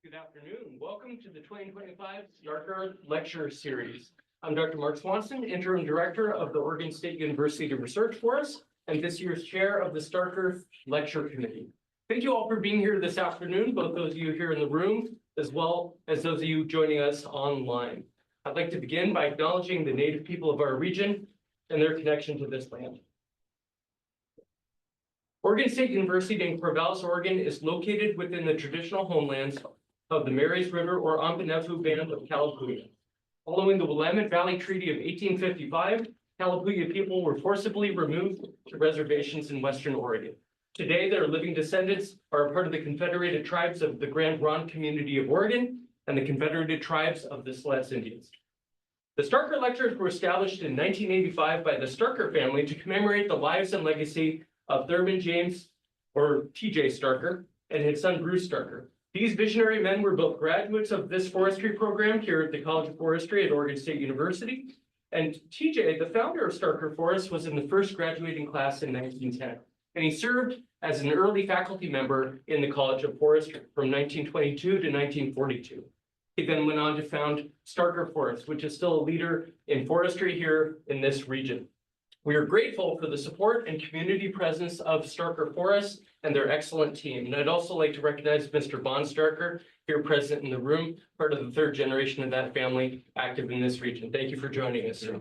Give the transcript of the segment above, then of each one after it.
Good afternoon. Welcome to the 2025 Starker Lecture Series. I'm Dr. Mark Swanson, Interim Director of the Oregon State University Research Forest and this year's Chair of the Starker Lecture Committee. Thank you all for being here this afternoon, both those of you here in the room, as well as those of you joining us online. I'd like to begin by acknowledging the Native people of our region and their connection to this land. Oregon State University in Corvallis, Oregon is located within the traditional homelands of the Marys River or Ampanefu Band of Kalapuya. Following the Willamette Valley Treaty of 1855, Kalapuya people were forcibly removed to reservations in Western Oregon. Today, their living descendants are a part of the Confederated Tribes of the Grand Ronde Community of Oregon and the Confederated Tribes of the Siletz Indians. The Starker Lectures were established in 1985 by the Starker family to commemorate the lives and legacy of Thurman James, or TJ Starker, and his son Bruce Starker. These visionary men were both graduates of this forestry program here at the College of Forestry at Oregon State University. And TJ, the founder of Starker Forest, was in the first graduating class in 1910. And he served as an early faculty member in the College of Forestry from 1922 to 1942. He then went on to found Starker Forest, which is still a leader in forestry here in this region. We are grateful for the support and community presence of Starker Forest and their excellent team. And I'd also like to recognize Mr. Bon Starker, here present in the room, part of the third generation of that family active in this region. Thank you for joining us, sir.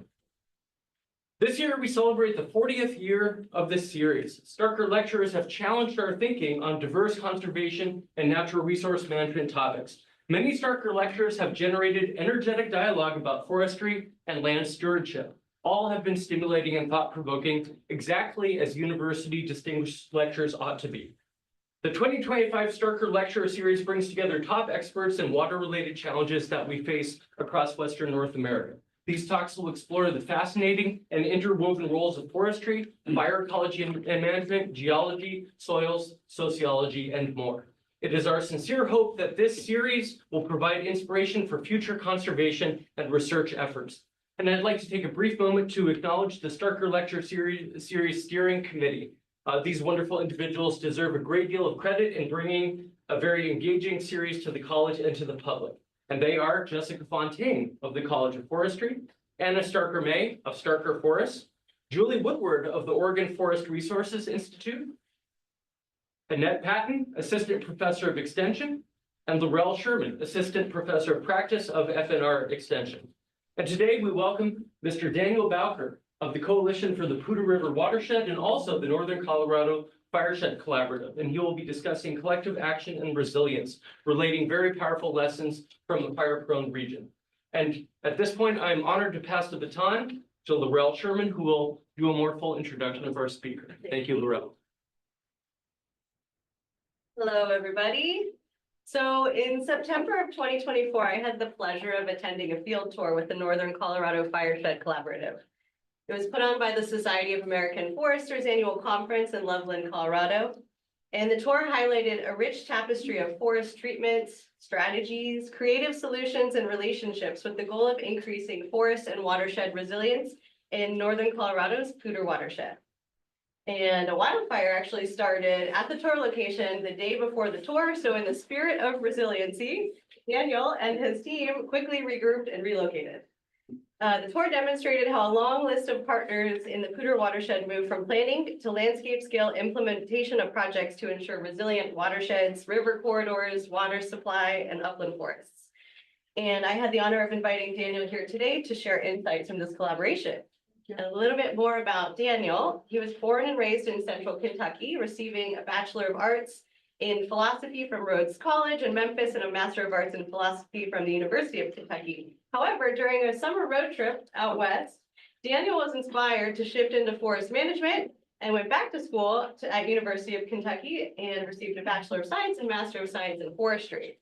This year, we celebrate the 40th year of this series. Starker lecturers have challenged our thinking on diverse conservation and natural resource management topics. Many Starker lecturers have generated energetic dialogue about forestry and land stewardship. All have been stimulating and thought-provoking, exactly as university distinguished lectures ought to be. The 2025 Starker Lecture Series brings together top experts in water-related challenges that we face across Western North America. These talks will explore the fascinating and interwoven roles of forestry, fire ecology and management, geology, soils, sociology, and more. It is our sincere hope that this series will provide inspiration for future conservation and research efforts. And I'd like to take a brief moment to acknowledge the Starker Lecture Series Steering Committee. These wonderful individuals deserve a great deal of credit in bringing a very engaging series to the college and to the public. And they are Jessica Fontaine of the College of Forestry, Anna Starker May of Starker Forest, Julie Woodward of the Oregon Forest Resources Institute, Annette Patton, Assistant Professor of Extension, and Laurel Sherman, Assistant Professor of Practice of FNR Extension. And today we welcome Mr. Daniel Bowker of the Coalition for the Poudre River Watershed and also the Northern Colorado Fireshed Collaborative. And he will be discussing collective action and resilience, relating very powerful lessons from the fire-prone region. And at this point, I'm honored to pass the baton to Laurel Sherman, who will do a more full introduction of our speaker. Thank you, Laurel. Hello, everybody. So in September of 2024, I had the pleasure of attending a field tour with the Northern Colorado Fireshed Collaborative. It was put on by the Society of American Foresters annual conference in Loveland, Colorado. And the tour highlighted a rich tapestry of forest treatments, strategies, creative solutions, and relationships with the goal of increasing forest and watershed resilience in Northern Colorado's Poudre watershed. And a wildfire actually started at the tour location the day before the tour. So in the spirit of resiliency, Daniel and his team quickly regrouped and relocated. The tour demonstrated how a long list of partners in the Poudre watershed moved from planning to landscape scale implementation of projects to ensure resilient watersheds, river corridors, water supply, and upland forests. And I had the honor of inviting Daniel here today to share insights from this collaboration. A little bit more about Daniel. He was born and raised in Central Kentucky, receiving a Bachelor of Arts in Philosophy from Rhodes College in Memphis and a Master of Arts in Philosophy from the University of Kentucky. However, during a summer road trip out west, Daniel was inspired to shift into forest management and went back to school at University of Kentucky and received a Bachelor of Science and Master of Science in Forestry.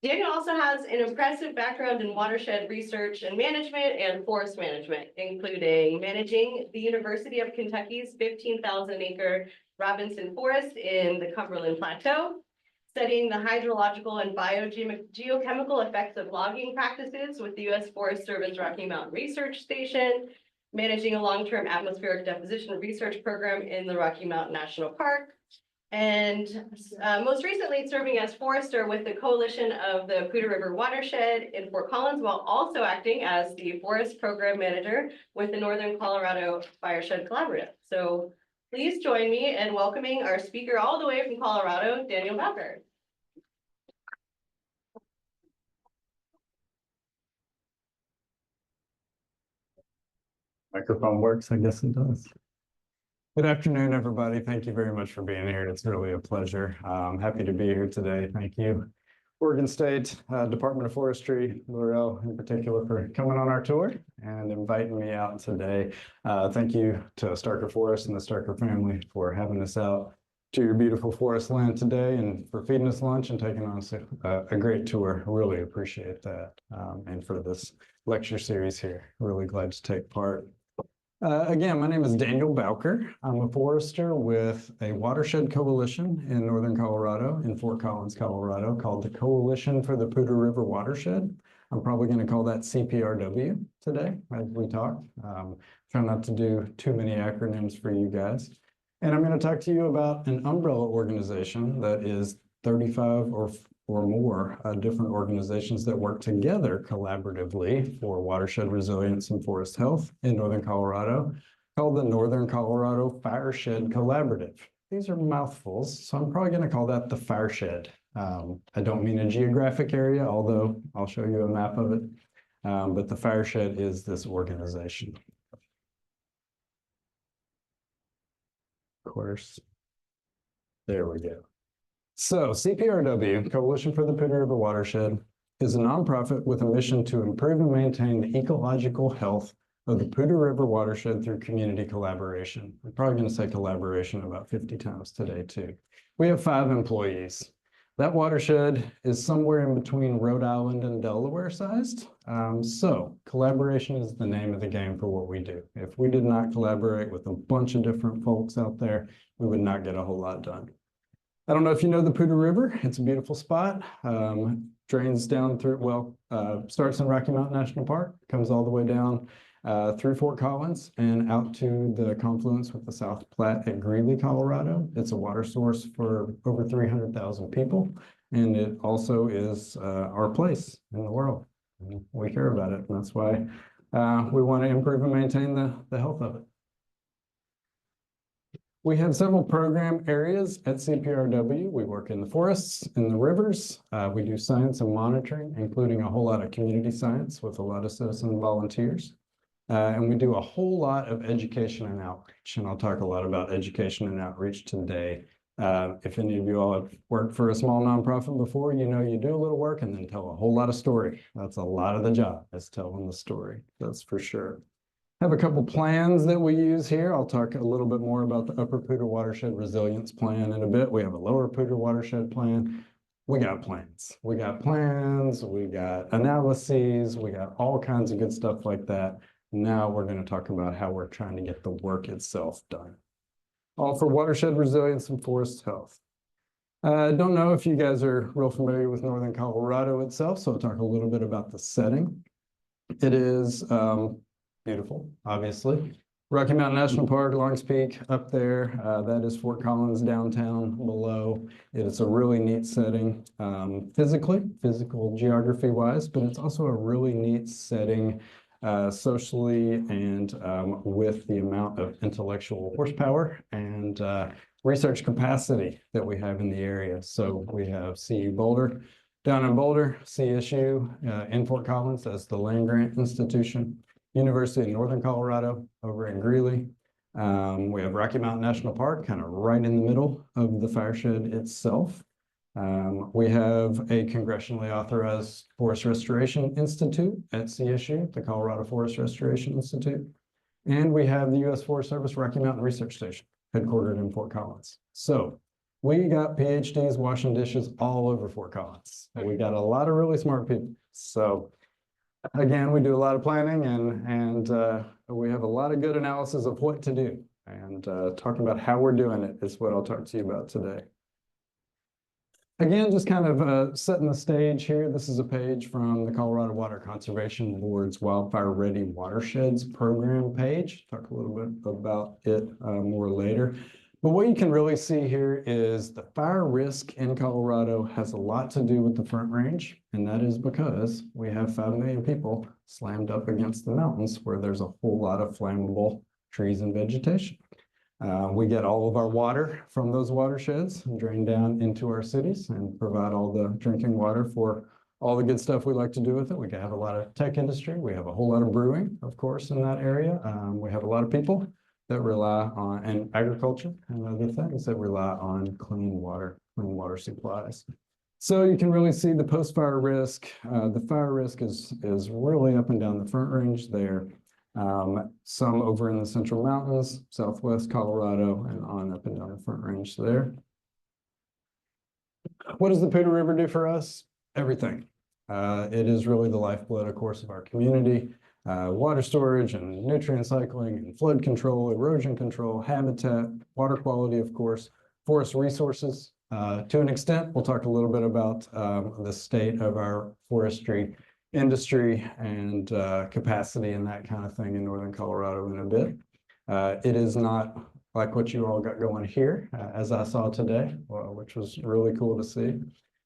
Daniel also has an impressive background in watershed research and management and forest management, including managing the University of Kentucky's 15,000-acre Robinson Forest in the Cumberland Plateau, studying the hydrological and biogeochemical effects of logging practices with the U.S. Forest Service Rocky Mountain Research Station, managing a long-term atmospheric deposition research program in the Rocky Mountain National Park, And most recently serving as forester with the coalition of the Poudre River Watershed in Fort Collins, while also acting as the forest program manager with the Northern Colorado Fireshed Collaborative. So please join me in welcoming our speaker all the way from Colorado, Daniel Bowker. Microphone works, I guess it does. Good afternoon, everybody. Thank you very much for being here. It's really a pleasure. I'm happy to be here today. Thank you, Oregon State Department of Forestry, L'Oreal in particular, for coming on our tour and inviting me out today. Thank you to Starker Forest and the Starker family for having us out to your beautiful forest land today and for feeding us lunch and taking on a great tour. Really appreciate that. And for this lecture series here, really glad to take part. Again, my name is Daniel Bowker. I'm a forester with a watershed coalition in Northern Colorado, in Fort Collins, Colorado, called the Coalition for the Poudre River Watershed. I'm probably going to call that CPRW today as we talk. Try not to do too many acronyms for you guys. And I'm going to talk to you about an umbrella organization that is 35 or more different organizations that work together collaboratively for watershed resilience and forest health in Northern Colorado, called the Northern Colorado Fireshed Collaborative. These are mouthfuls, so I'm probably going to call that the Fireshed. I don't mean a geographic area, although I'll show you a map of it, but the Fireshed is this organization. Of course, there we go. So CPRW, Coalition for the Poudre River Watershed, is a nonprofit with a mission to improve and maintain the ecological health of the Poudre River watershed through community collaboration. I'm probably going to say collaboration about 50 times today too. We have 5 employees. That watershed is somewhere in between Rhode Island and Delaware sized. So collaboration is the name of the game for what we do. If we did not collaborate with a bunch of different folks out there, we would not get a whole lot done. I don't know if you know the Poudre River. It's a beautiful spot. Drains down through, starts in Rocky Mountain National Park, comes all the way down through Fort Collins and out to the confluence with the South Platte at Greeley, Colorado. It's a water source for over 300,000 people. And it also is our place in the world. We care about it. And that's why we want to improve and maintain the health of it. We have several program areas at CPRW. We work in the forests, in the rivers. We do science and monitoring, including a whole lot of community science with a lot of citizen volunteers. And we do a whole lot of education and outreach. And I'll talk a lot about education and outreach today. If any of you all have worked for a small nonprofit before, you know you do a little work and then tell a whole lot of story. That's a lot of the job, is telling the story. That's for sure. Have a couple plans that we use here. I'll talk a little bit more about the Upper Poudre Watershed Resilience Plan in a bit. We have a Lower Poudre Watershed Plan. We got plans. We got plans, we got analyses, we got all kinds of good stuff like that. Now we're going to talk about how we're trying to get the work itself done. All for watershed resilience and forest health. I don't know if you guys are real familiar with Northern Colorado itself, so I'll talk a little bit about the setting. It is beautiful, obviously. Rocky Mountain National Park, Longs Peak up there. That is Fort Collins downtown below. It is a really neat setting physical geography wise, but it's also a really neat setting socially and with the amount of intellectual horsepower and research capacity that we have in the area. So we have CU Boulder down in Boulder, CSU in Fort Collins as the land grant institution. University of Northern Colorado over in Greeley. We have Rocky Mountain National Park, kind of right in the middle of the Fireshed itself. We have a congressionally authorized Forest Restoration Institute at CSU, the Colorado Forest Restoration Institute. And we have the U.S. Forest Service Rocky Mountain Research Station, headquartered in Fort Collins. So we got PhDs washing dishes all over Fort Collins. We got a lot of really smart people. So again, we do a lot of planning and we have a lot of good analysis of what to do. And talking about how we're doing it is what I'll talk to you about today. Again, just kind of setting the stage here. This is a page from the Colorado Water Conservation Board's Wildfire Ready Watersheds program page. Talk a little bit about it more later. But what you can really see here is the fire risk in Colorado has a lot to do with the Front Range, and that is because we have 5 million people slammed up against the mountains where there's a whole lot of flammable trees and vegetation. We get all of our water from those watersheds and drain down into our cities and provide all the drinking water for all the good stuff we like to do with it. We have a lot of tech industry. We have a whole lot of brewing, of course, in that area. We have a lot of people that rely on, and agriculture and other things that rely on clean water supplies. So you can really see the post-fire risk. The fire risk is really up and down the Front Range there. Some over in the Central Mountains, Southwest Colorado, and on up and down the Front Range there. What does the Poudre River do for us? Everything. It is really the lifeblood, of course, of our community. Water storage and nutrient cycling and flood control, erosion control, habitat, water quality, of course, forest resources. To an extent, we'll talk a little bit about the state of our forestry industry and capacity and that kind of thing in Northern Colorado in a bit. It is not like what you all got going here, as I saw today, which was really cool to see.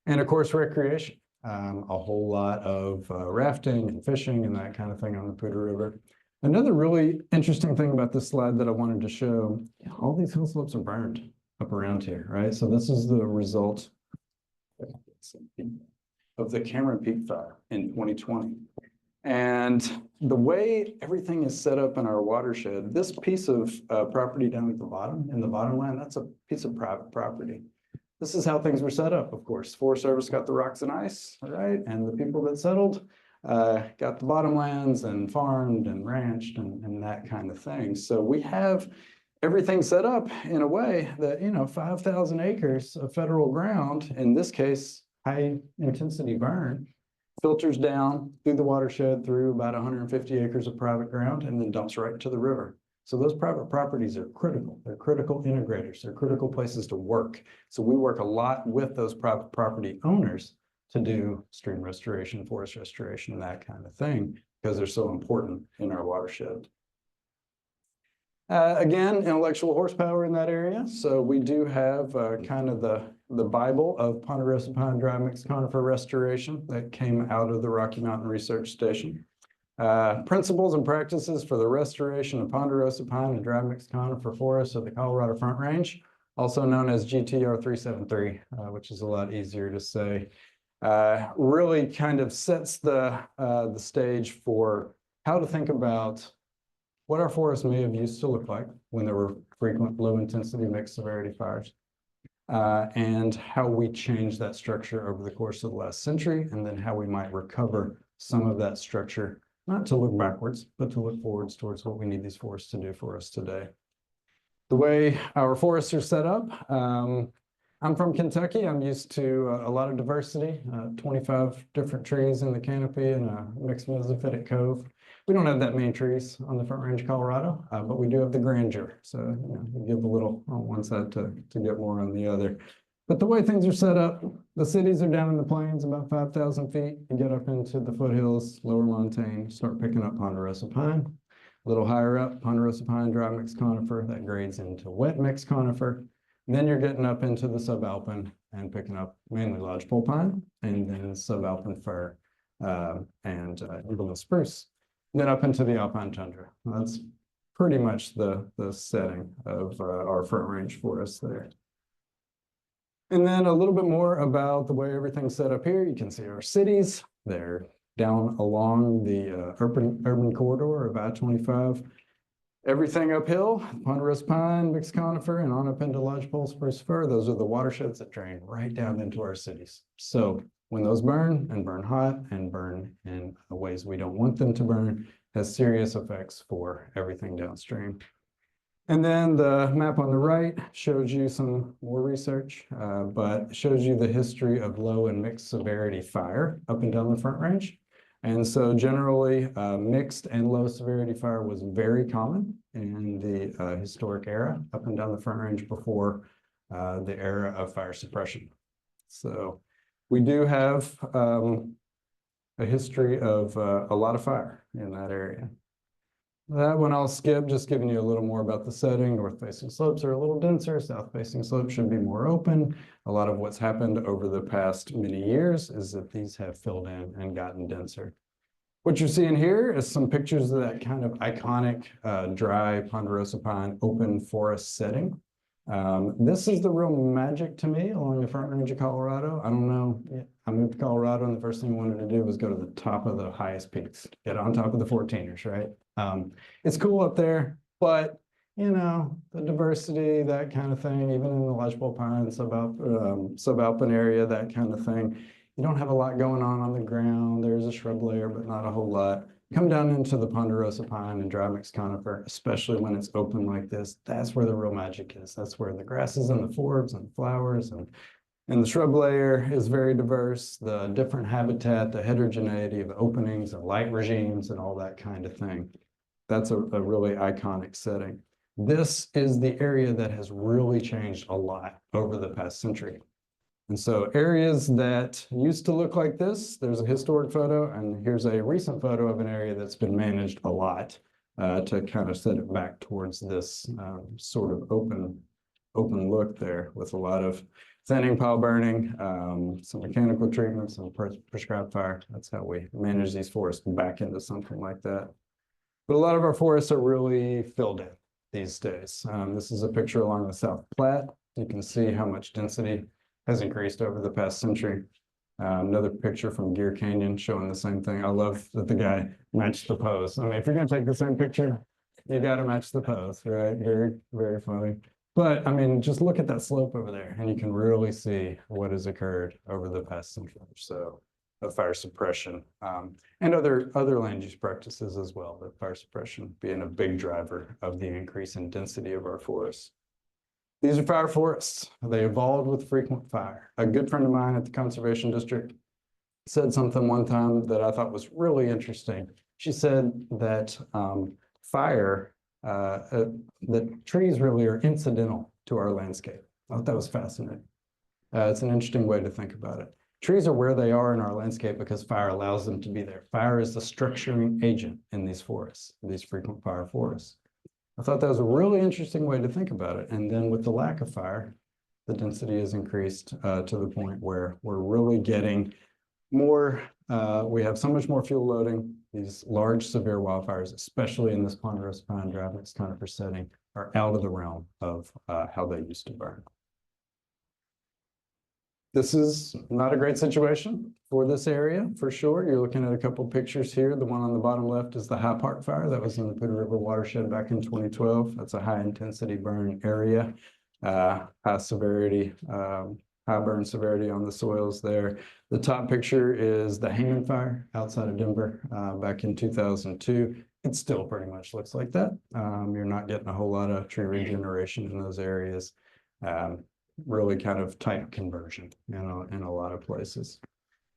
And of course, recreation. A whole lot of rafting and fishing and that kind of thing on the Poudre River. Another really interesting thing about this slide that I wanted to show, all these hill slopes are burned up around here, right? So this is the result of the Cameron Peak fire in 2020. And the way everything is set up in our watershed, this piece of property down at the bottom, in the bottomland, that's a piece of private property. This is how things were set up, of course. Forest Service got the rocks and ice, right? And the people that settled got the bottomlands and farmed and ranched and that kind of thing. So we have everything set up in a way that, 5,000 acres of federal ground, in this case, high intensity burn, filters down through the watershed through about 150 acres of private ground and then dumps right to the river. So those private properties are critical. They're critical integrators. They're critical places to work. So we work a lot with those private property owners to do stream restoration, forest restoration, that kind of thing, because they're so important in our watershed. Again, intellectual horsepower in that area. So we do have kind of the Bible of ponderosa pine dry mixed conifer restoration that came out of the Rocky Mountain Research Station. Principles and practices for the restoration of ponderosa pine and dry mixed conifer forests of the Colorado Front Range, also known as GTR 373, which is a lot easier to say. Really kind of sets the stage for how to think about what our forests may have used to look like when there were frequent low-intensity mixed severity fires, and how we changed that structure over the course of the last century, and then how we might recover some of that structure, not to look backwards, but to look forwards towards what we need these forests to do for us today. The way our forests are set up, I'm from Kentucky. I'm used to a lot of diversity, 25 different trees in the canopy and a mixed mesophytic cove. We don't have that many trees on the Front Range of Colorado, but we do have the grandeur. So we give a little on one side to get more on the other. But the way things are set up, the cities are down in the plains about 5,000 feet. You get up into the foothills, lower montane, start picking up ponderosa pine. A little higher up, ponderosa pine, dry mixed conifer, that grades into wet mixed conifer. And then you're getting up into the subalpine and picking up mainly lodgepole pine, and then subalpine fir and Inverland spruce. And then up into the alpine tundra. That's pretty much the setting of our Front Range forests there. And then a little bit more about the way everything's set up here. You can see our cities. They're down along the urban corridor of I-25. Everything uphill, ponderosa pine, mixed conifer, and on up into lodgepole spruce fir. Those are the watersheds that drain right down into our cities. So when those burn and burn hot and burn in the ways we don't want them to burn, has serious effects for everything downstream. And then the map on the right shows you some more research, but shows you the history of low and mixed severity fire up and down the Front Range. And so generally mixed and low severity fire was very common in the historic era up and down the Front Range before the era of fire suppression. So we do have a history of a lot of fire in that area. that one I'll skip, just giving you a little more about the setting. North-facing slopes are a little denser, south-facing slopes should be more open. A lot of what's happened over the past many years is that these have filled in and gotten denser. What you're seeing here is some pictures of that kind of iconic dry ponderosa pine open forest setting. This is the real magic to me along the Front Range of Colorado. I don't know, I moved to Colorado and the first thing I wanted to do was go to the top of the highest peaks, get on top of the 14ers, right? It's cool up there, but you know, the diversity, that kind of thing, even in the lodgepole pine, subalpine area, that kind of thing. You don't have a lot going on the ground. There's a shrub layer, but not a whole lot. Come down into the ponderosa pine and dry mixed conifer, especially when it's open like this. That's where the real magic is. That's where the grasses and the forbs and flowers and the shrub layer is very diverse. The different habitat, the heterogeneity of openings and light regimes and all that kind of thing. That's a really iconic setting. This is the area that has really changed a lot over the past century. And so areas that used to look like this, there's a historic photo, and here's a recent photo of an area that's been managed a lot to kind of set it back towards this sort of open look there with a lot of thinning, pile burning, some mechanical treatment, some prescribed fire. That's how we manage these forests back into something like that. But a lot of our forests are really filled in these days. This is a picture along the South Platte. You can see how much density has increased over the past century. Another picture from Gear Canyon showing the same thing. I love that the guy matched the pose. I mean, if you're gonna take the same picture, you gotta match the pose, right? Very, very funny. But I mean, just look at that slope over there and you can really see what has occurred over the past century or so of fire suppression and other land use practices as well, but fire suppression being a big driver of the increase in density of our forests. These are fire forests. They evolved with frequent fire. A good friend of mine at the Conservation District said something one time that I thought was really interesting. She said that that trees really are incidental to our landscape. I thought that was fascinating. It's an interesting way to think about it. Trees are where they are in our landscape because fire allows them to be there. Fire is the structuring agent in these forests, these frequent fire forests. I thought that was a really interesting way to think about it. And then with the lack of fire, the density has increased to the point where we're really getting more, we have so much more fuel loading. These large severe wildfires, especially in this ponderosa pine dry mixed conifer setting, are out of the realm of how they used to burn. This is not a great situation for this area, for sure. You're looking at a couple pictures here. The one on the bottom left is the High Park fire that was in the Poudre River watershed back in 2012. That's a high intensity burn area, high severity, high burn severity on the soils there. The top picture is the Hangman fire outside of Denver back in 2002. It still pretty much looks like that. You're not getting a whole lot of tree regeneration in those areas. Really kind of type conversion, you know, in a lot of places.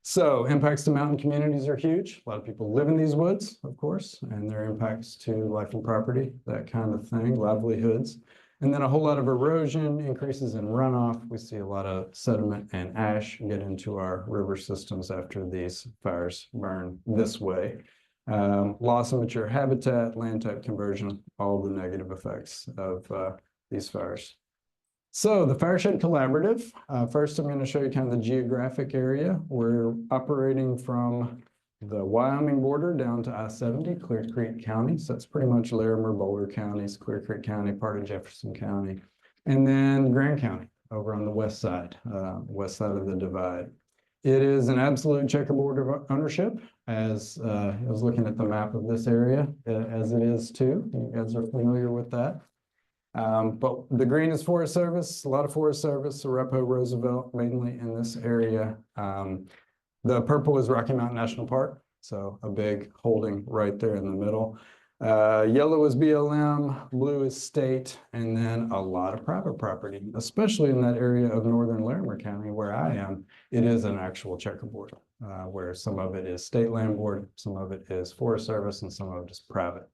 So impacts to mountain communities are huge. A lot of people live in these woods, of course, and their impacts to life and property, that kind of thing, livelihoods. And then a whole lot of erosion, increases in runoff. We see a lot of sediment and ash get into our river systems after these fires burn this way. Loss of mature habitat, land type conversion, all the negative effects of these fires. So the Fireshed Collaborative, first I'm going to show you kind of the geographic area. We're operating from the Wyoming border down to I-70, Clear Creek County. So that's pretty much Larimer, Boulder counties, Clear Creek County, part of Jefferson County, and then Grand County over on the west side of the divide. It is an absolute checkerboard of ownership, as I was looking at the map of this area, as it is too. You guys are familiar with that. But the green is Forest Service, a lot of Forest Service, Arapahoe, Roosevelt, mainly in this area. The purple is Rocky Mountain National Park, so a big holding right there in the middle. Yellow is BLM, blue is state, and then a lot of private property, especially in that area of northern Larimer County where I am. It is an actual checkerboard, where some of it is state land board, some of it is Forest Service, and some of it is private.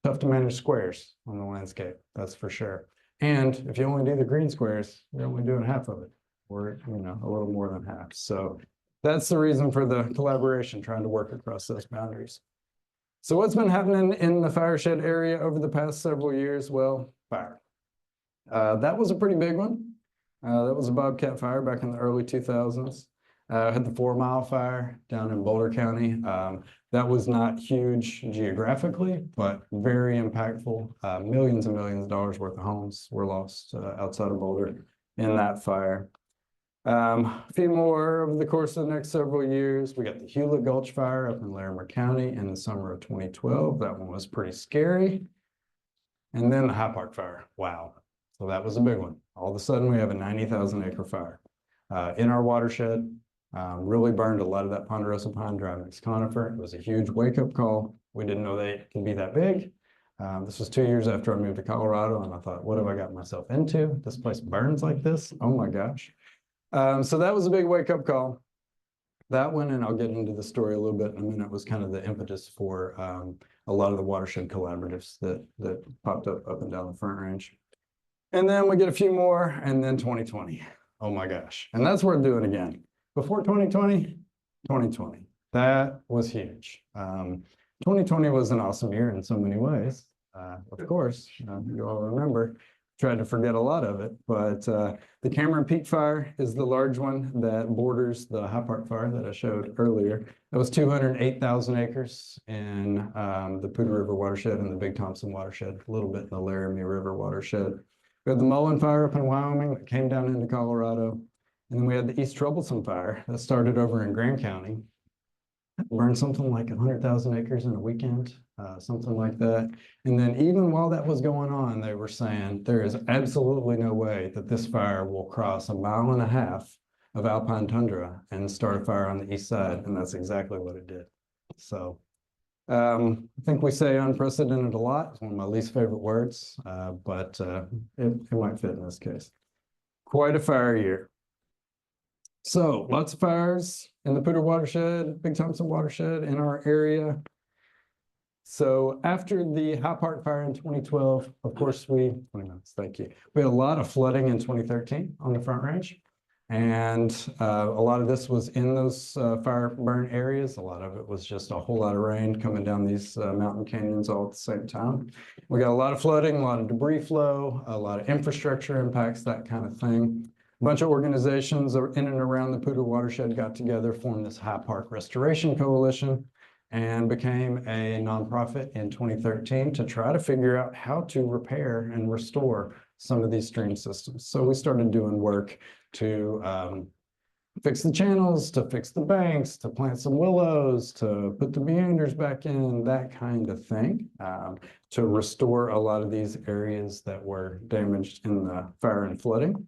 Tough to manage squares on the landscape, that's for sure. And if you only do the green squares, you're only doing half of it, or a little more than half. So that's the reason for the collaboration, trying to work across those boundaries. So what's been happening in the Fireshed area over the past several years? Well, fire. That was a pretty big one. That was a bobcat fire back in the early 2000s. Had the 4 Mile fire down in Boulder County. That was not huge geographically, but very impactful. Millions and millions of dollars worth of homes were lost outside of Boulder in that fire. A few more over the course of the next several years. We got the Hewlett Gulch fire up in Larimer County in the summer of 2012. That one was pretty scary. And then the High Park fire. Wow. So that was a big one. All of a sudden, we have a 90,000 acre fire in our watershed. Really burned a lot of that ponderosa pine dry mixed conifer. It was a huge wake up call. We didn't know they can be that big. This was 2 years after I moved to Colorado, and I thought, what have I got myself into? This place burns like this? Oh my gosh. So that was a big wake up call. That one, and I'll get into the story a little bit in a minute, was kind of the impetus for a lot of the watershed collaboratives that popped up and down the Front Range. And then we get a few more, and then 2020. Oh my gosh. And that's worth doing again. Before 2020, 2020. That was huge. 2020 was an awesome year in so many ways. Of course, you all remember, tried to forget a lot of it, but the Cameron Peak fire is the large one that borders the High Park fire that I showed earlier. That was 208,000 acres in the Poudre River watershed and the Big Thompson watershed, a little bit in the Laramie River watershed. We had the Mullen fire up in Wyoming that came down into Colorado. And then we had the East Troublesome fire that started over in Graham County. Burned something like 100,000 acres in a weekend, something like that. And then even while that was going on, they were saying there is absolutely no way that this fire will cross 1.5 miles of alpine tundra and start a fire on the east side. And that's exactly what it did. So I think we say unprecedented a lot. It's one of my least favorite words, but it might fit in this case. Quite a fire year. So lots of fires in the Poudre watershed, Big Thompson watershed in our area. So after the High Park fire in 2012, of course, 20 minutes, thank you. We had a lot of flooding in 2013 on the Front Range. And a lot of this was in those fire burn areas. A lot of it was just a whole lot of rain coming down these mountain canyons all at the same time. We got a lot of flooding, a lot of debris flow, a lot of infrastructure impacts, that kind of thing. A bunch of organizations in and around the Poudre watershed got together, formed this High Park Restoration Coalition, and became a nonprofit in 2013 to try to figure out how to repair and restore some of these stream systems. So we started doing work to fix the channels, to fix the banks, to plant some willows, to put the meanders back in, that kind of thing, to restore a lot of these areas that were damaged in the fire and flooding.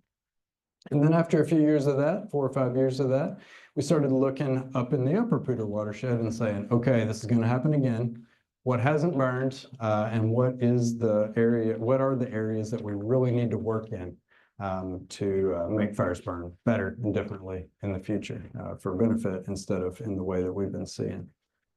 And then after a few years of that, 4 or 5 years of that, we started looking up in the upper Poudre watershed and saying, okay, this is going to happen again. What hasn't burned and what are the areas that we really need to work in to make fires burn better and differently in the future for benefit instead of in the way that we've been seeing.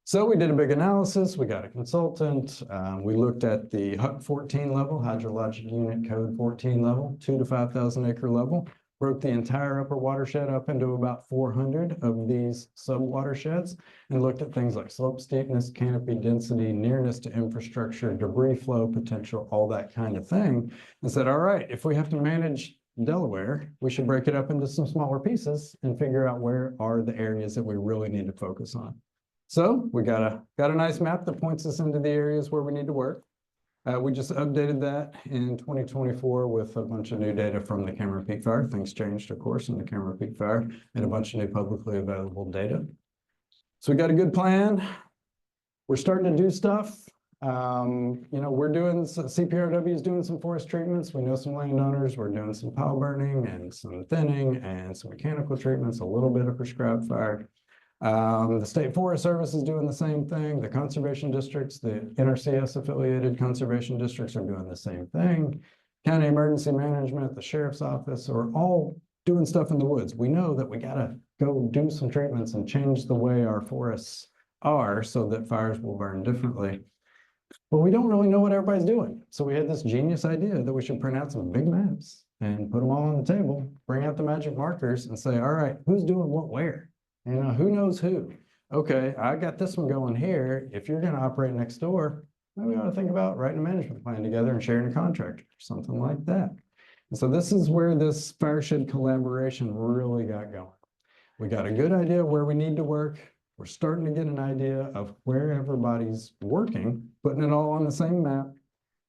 So we did a big analysis. We got a consultant. We looked at the HUC 14 level, Hydrologic Unit Code 14 level, 2 to 5,000 acre level. Broke the entire upper watershed up into about 400 of these sub-watersheds and looked at things like slope steepness, canopy density, nearness to infrastructure, debris flow potential, all that kind of thing, and said, all right, if we have to manage Delaware, we should break it up into some smaller pieces and figure out where are the areas that we really need to focus on. So we got a nice map that points us into the areas where we need to work. We just updated that in 2024 with a bunch of new data from the Cameron Peak fire. Things changed, of course, in the Cameron Peak fire and a bunch of new publicly available data. So we got a good plan. We're starting to do stuff. We're doing, CPRW is doing some forest treatments. We know some landowners. We're doing some pile burning and some thinning and some mechanical treatments, a little bit of prescribed fire. The State Forest Service is doing the same thing. The conservation districts, the NRCS affiliated conservation districts are doing the same thing. County Emergency Management, the Sheriff's Office are all doing stuff in the woods. We know that we gotta go do some treatments and change the way our forests are so that fires will burn differently. But we don't really know what everybody's doing. So we had this genius idea that we should print out some big maps and put them all on the table, bring out the magic markers and say, all right, who's doing what where? Who knows who? okay, I got this one going here. If you're gonna operate next door, maybe we ought to think about writing a management plan together and sharing a contract or something like that. And so this is where this Fireshed collaboration really got going. We got a good idea of where we need to work. We're starting to get an idea of where everybody's working, putting it all on the same map.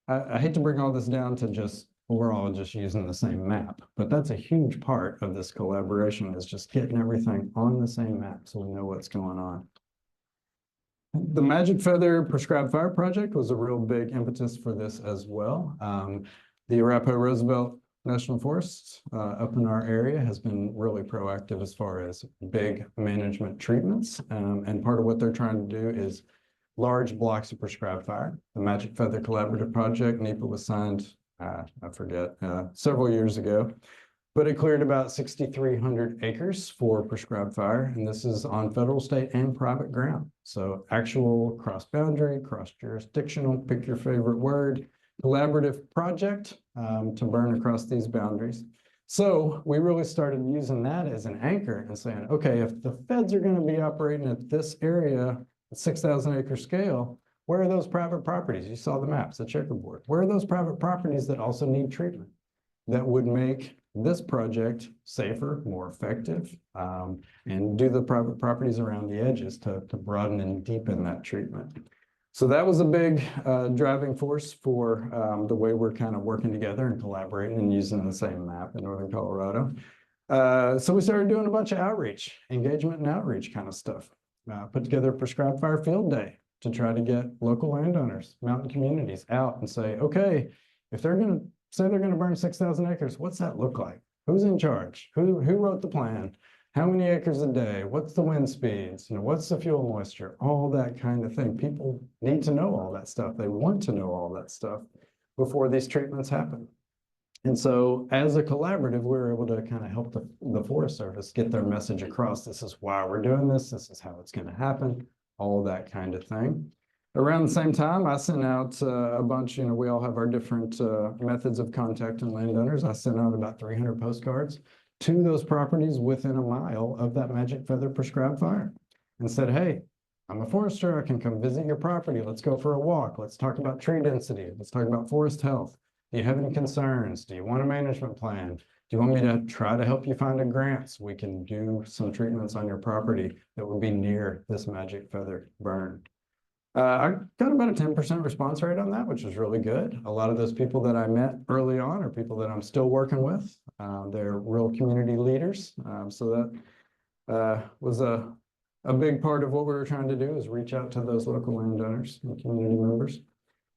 I hate to bring all this down to just, we're all just using the same map, but that's a huge part of this collaboration is just getting everything on the same map so we know what's going on. The Magic Feather Prescribed Fire Project was a real big impetus for this as well. The Arapahoe Roosevelt National Forest up in our area has been really proactive as far as big management treatments. And part of what they're trying to do is large blocks of prescribed fire. The Magic Feather Collaborative Project, NEPA was signed, I forget, several years ago, but it cleared about 6,300 acres for prescribed fire. And this is on federal, state, and private ground. So actual cross-boundary, cross-jurisdictional, pick your favorite word, collaborative project to burn across these boundaries. So we really started using that as an anchor and saying, okay, if the feds are going to be operating at this area, 6,000 acre scale, where are those private properties? You saw the maps, the checkerboard. Where are those private properties that also need treatment that would make this project safer, more effective, and do the private properties around the edges to broaden and deepen that treatment? So that was a big driving force for the way we're kind of working together and collaborating and using the same map in Northern Colorado. So we started doing a bunch of outreach, engagement and outreach kind of stuff. Put together a prescribed fire field day to try to get local landowners, mountain communities out and say, okay, if they're going to say they're going to burn 6,000 acres, what's that look like? Who's in charge? Who wrote the plan? How many acres a day? What's the wind speeds? What's the fuel moisture? All that kind of thing. People need to know all that stuff. They want to know all that stuff before these treatments happen. And so as a collaborative, we were able to kind of help the Forest Service get their message across. This is why we're doing this. This is how it's going to happen. All that kind of thing. Around the same time, I sent out a bunch, we all have our different methods of contacting landowners. I sent out about 300 postcards to those properties within a mile of that Magic Feather prescribed fire and said, hey, I'm a forester. I can come visit your property. Let's go for a walk. Let's talk about tree density. Let's talk about forest health. Do you have any concerns? Do you want a management plan? Do you want me to try to help you find a grant so we can do some treatments on your property that would be near this Magic Feather burn? I got about a 10% response rate on that, which was really good. A lot of those people that I met early on are people that I'm still working with. They're real community leaders. So that was a big part of what we were trying to do is reach out to those local landowners and community members.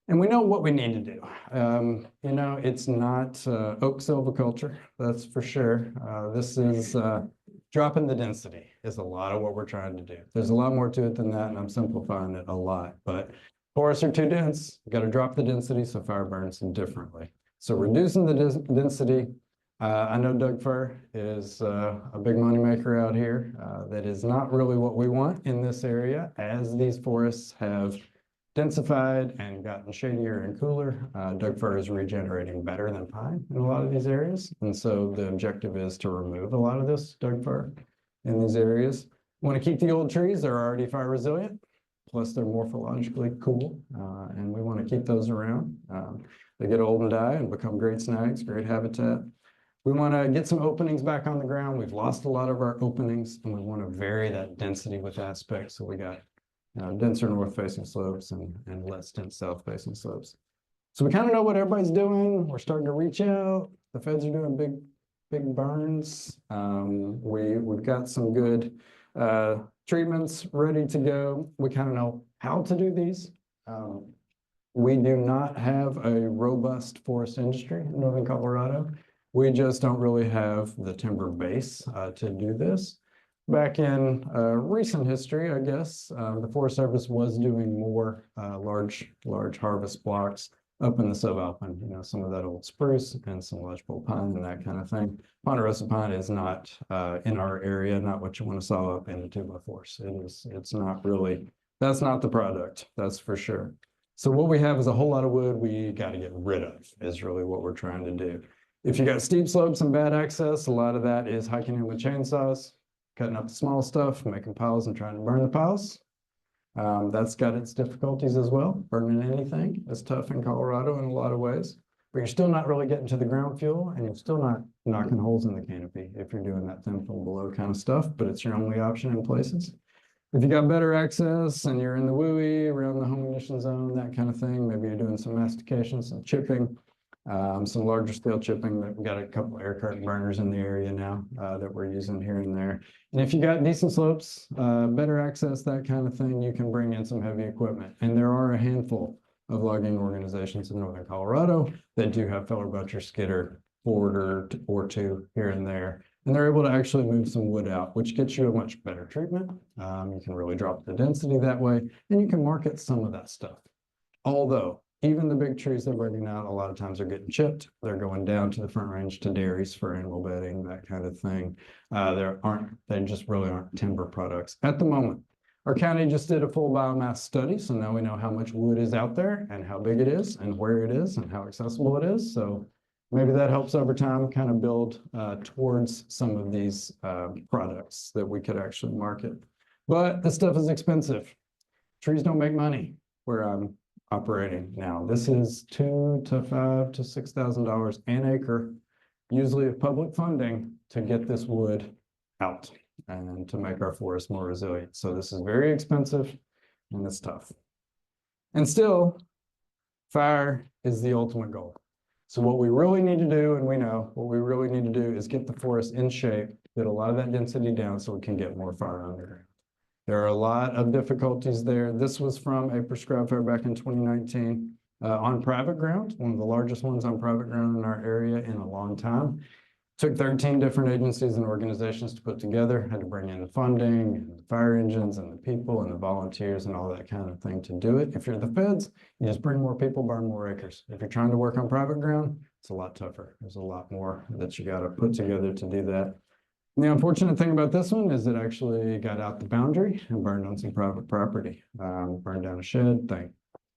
And we know what we need to do. It's not oak silviculture, that's for sure. This is dropping the density is a lot of what we're trying to do. There's a lot more to it than that, and I'm simplifying it a lot. But forests are too dense. Got to drop the density so fire burns differently. So reducing the density. I know Doug fir is a big moneymaker out here. That is not really what we want in this area, as these forests have densified and gotten shadier and cooler. Doug fir is regenerating better than pine in a lot of these areas. And so the objective is to remove a lot of this Doug fir in these areas. Want to keep the old trees. They're already fire resilient, plus they're morphologically cool. And we want to keep those around. They get old and die and become great snags, great habitat. We want to get some openings back on the ground. We've lost a lot of our openings, and we want to vary that density with aspects. So we got denser north-facing slopes and less dense south-facing slopes. So we kind of know what everybody's doing. We're starting to reach out. The feds are doing big burns. We've got some good treatments ready to go. We kind of know how to do these. We do not have a robust forest industry in Northern Colorado. We just don't really have the timber base to do this. Back in recent history, I guess, the Forest Service was doing more large harvest blocks up in the subalpine, some of that old spruce and some lodgepole pine and that kind of thing. Ponderosa pine is not in our area, not what you want to saw up in a 2x4. It's not really, that's not the product, that's for sure. So what we have is a whole lot of wood we got to get rid of is really what we're trying to do. If you got steep slopes and bad access, a lot of that is hiking in with chainsaws, cutting up the small stuff, making piles and trying to burn the piles. That's got its difficulties as well. Burning anything is tough in Colorado in a lot of ways, but you're still not really getting to the ground fuel and you're still not knocking holes in the canopy if you're doing that thin film below kind of stuff, but it's your only option in places. If you got better access and you're in the WUI around the home ignition zone, that kind of thing, maybe you're doing some mastication, some chipping, some larger scale chipping. We've got a couple air curtain burners in the area now that we're using here and there. And if you got decent slopes, better access, that kind of thing, you can bring in some heavy equipment. And there are a handful of logging organizations in Northern Colorado that do have feller butcher skidder forwarder or two here and there. And they're able to actually move some wood out, which gets you a much better treatment. You can really drop the density that way, and you can market some of that stuff. Although, even the big trees they're bringing out, a lot of times are getting chipped. They're going down to the Front Range to dairies for animal bedding, that kind of thing. They just really aren't timber products at the moment. Our county just did a full biomass study, so now we know how much wood is out there and how big it is and where it is and how accessible it is. So maybe that helps over time kind of build towards some of these products that we could actually market. But this stuff is expensive. Trees don't make money where I'm operating now. This is $2,000 to $5,000 to $6,000 an acre, usually of public funding, to get this wood out and to make our forest more resilient. So this is very expensive and it's tough. And still, fire is the ultimate goal. So what we really need to do, and we know what we really need to do, is get the forest in shape, get a lot of that density down so we can get more fire underground. There are a lot of difficulties there. This was from a prescribed fire back in 2019 on private ground, one of the largest ones on private ground in our area in a long time. Took 13 different agencies and organizations to put together, had to bring in the funding and the fire engines and the people and the volunteers and all that kind of thing to do it. If you're the feds, you just bring more people, burn more acres. If you're trying to work on private ground, it's a lot tougher. There's a lot more that you got to put together to do that. And the unfortunate thing about this one is it actually got out the boundary and burned on some private property. Burned down a shed, thank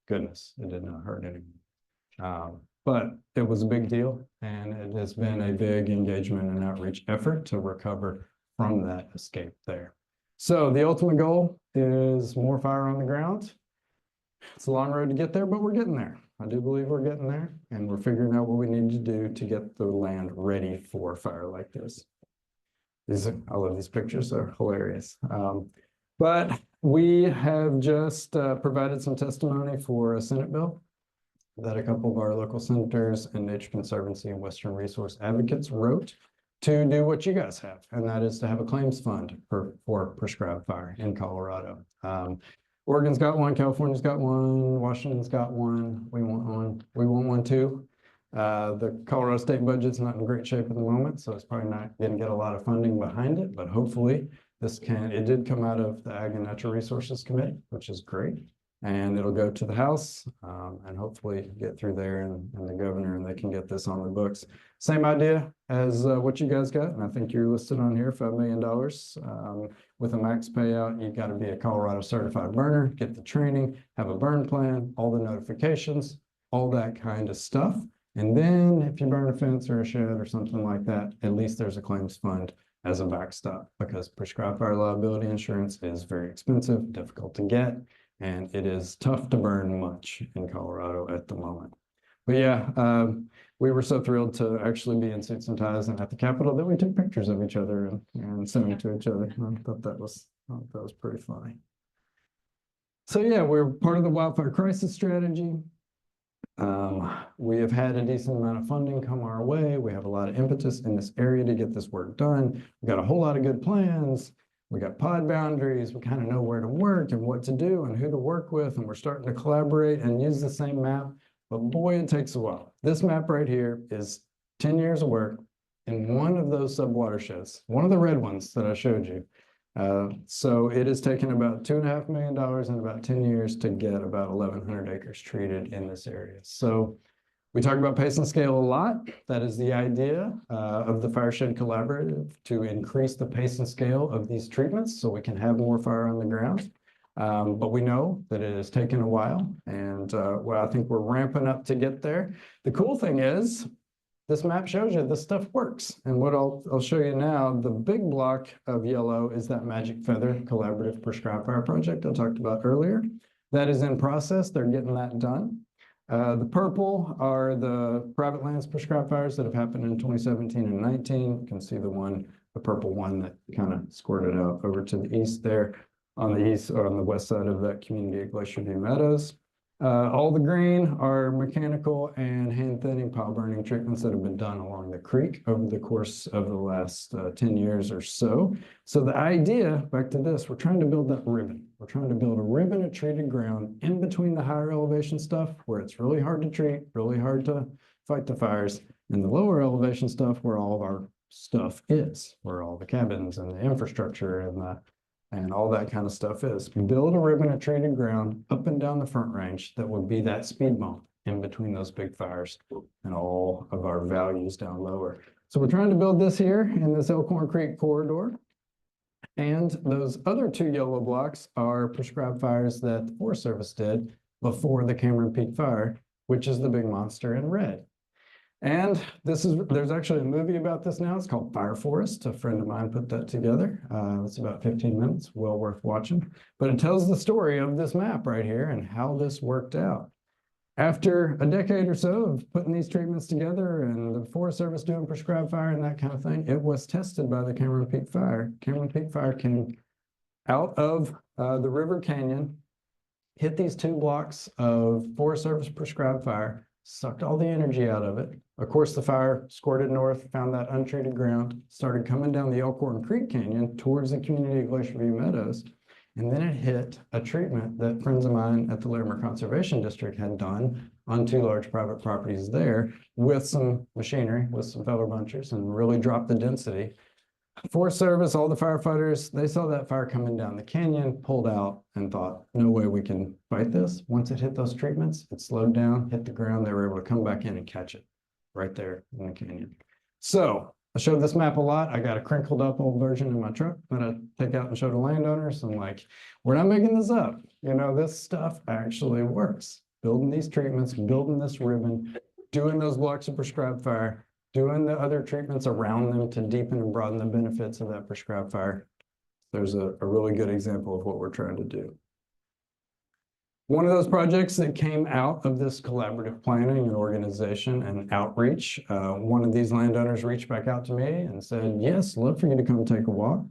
goodness it did not hurt anyone. But it was a big deal, and it has been a big engagement and outreach effort to recover from that escape there. So the ultimate goal is more fire on the ground. It's a long road to get there, but we're getting there. I do believe we're getting there, and we're figuring out what we need to do to get the land ready for fire like this. I love these pictures, they're hilarious. But we have just provided some testimony for a Senate bill that a couple of our local senators and Nature Conservancy and Western Resource Advocates wrote to do what you guys have, and that is to have a claims fund for prescribed fire in Colorado. Oregon's got one, California's got one, Washington's got one. We want one too. The Colorado state budget's not in great shape at the moment, so it's probably not going to get a lot of funding behind it, but hopefully it did come out of the Ag and Natural Resources Committee, which is great. And it'll go to the House and hopefully get through there and the governor, and they can get this on the books. Same idea as what you guys got. And I think you're listed on here, $5 million with a max payout. You've got to be a Colorado certified burner, get the training, have a burn plan, all the notifications, all that kind of stuff. And then if you burn a fence or a shed or something like that, at least there's a claims fund as a backstop, because prescribed fire liability insurance is very expensive, difficult to get. And it is tough to burn much in Colorado at the moment. But yeah, we were so thrilled to actually be in suits and ties and at the Capitol that we took pictures of each other and sent them to each other. I thought that was pretty funny. So yeah, we're part of the wildfire crisis strategy. We have had a decent amount of funding come our way. We have a lot of impetus in this area to get this work done. We've got a whole lot of good plans. We got pod boundaries. We kind of know where to work and what to do and who to work with. And we're starting to collaborate and use the same map. But boy, it takes a while. This map right here is 10 years of work in one of those sub-watersheds, one of the red ones that I showed you. So it has taken about $2.5 million in about 10 years to get about 1,100 acres treated in this area. So we talk about pace and scale a lot. That is the idea of the Fireshed Collaborative, to increase the pace and scale of these treatments so we can have more fire on the ground. But we know that it has taken a while, and well, I think we're ramping up to get there. The cool thing is this map shows you this stuff works. And what I'll show you now, the big block of yellow is that Magic Feather Collaborative Prescribed Fire project I talked about earlier. That is in process. They're getting that done. The purple are the private lands prescribed fires that have happened in 2017 and 19. You can see the purple one that kind of squirted out over to the east there on the east or on the west side of that community at Glacier View Meadows. All the green are mechanical and hand thinning pile burning treatments that have been done along the creek over the course of the last 10 years or so. So the idea, back to this, we're trying to build that ribbon. We're trying to build a ribbon of treated ground in between the higher elevation stuff where it's really hard to treat, really hard to fight the fires, and the lower elevation stuff where all of our stuff is, where all the cabins and the infrastructure and all that kind of stuff is. Build a ribbon of treated ground up and down the Front Range that would be that speed bump in between those big fires and all of our values down lower. So we're trying to build this here in this Elkhorn Creek corridor. And those other two yellow blocks are prescribed fires that the Forest Service did before the Cameron Peak Fire, which is the big monster in red. And there's actually a movie about this now. It's called Fire Forest. A friend of mine put that together. It's about 15 minutes, well worth watching. But it tells the story of this map right here and how this worked out. After a decade or so of putting these treatments together and the Forest Service doing prescribed fire and that kind of thing, it was tested by the Cameron Peak Fire. Cameron Peak Fire came out of the River Canyon, hit these two blocks of Forest Service prescribed fire, sucked all the energy out of it. Of course, the fire squirted north, found that untreated ground, started coming down the Elkhorn Creek Canyon towards the community of Glacier View Meadows. And then it hit a treatment that friends of mine at the Larimer Conservation District had done on two large private properties there with some machinery, with some feather bunchers, and really dropped the density. Forest Service, all the firefighters, they saw that fire coming down the canyon, pulled out and thought, no way we can fight this. Once it hit those treatments, it slowed down, hit the ground. They were able to come back in and catch it right there in the canyon. So I showed this map a lot. I got a crinkled up old version in my truck that I take out and show to landowners. I'm like, we're not making this up. You know, this stuff actually works. Building these treatments, building this ribbon, doing those blocks of prescribed fire, doing the other treatments around them to deepen and broaden the benefits of that prescribed fire. There's a really good example of what we're trying to do. One of those projects that came out of this collaborative planning and organization and outreach, one of these landowners reached back out to me and said, yes, love for you to come take a walk.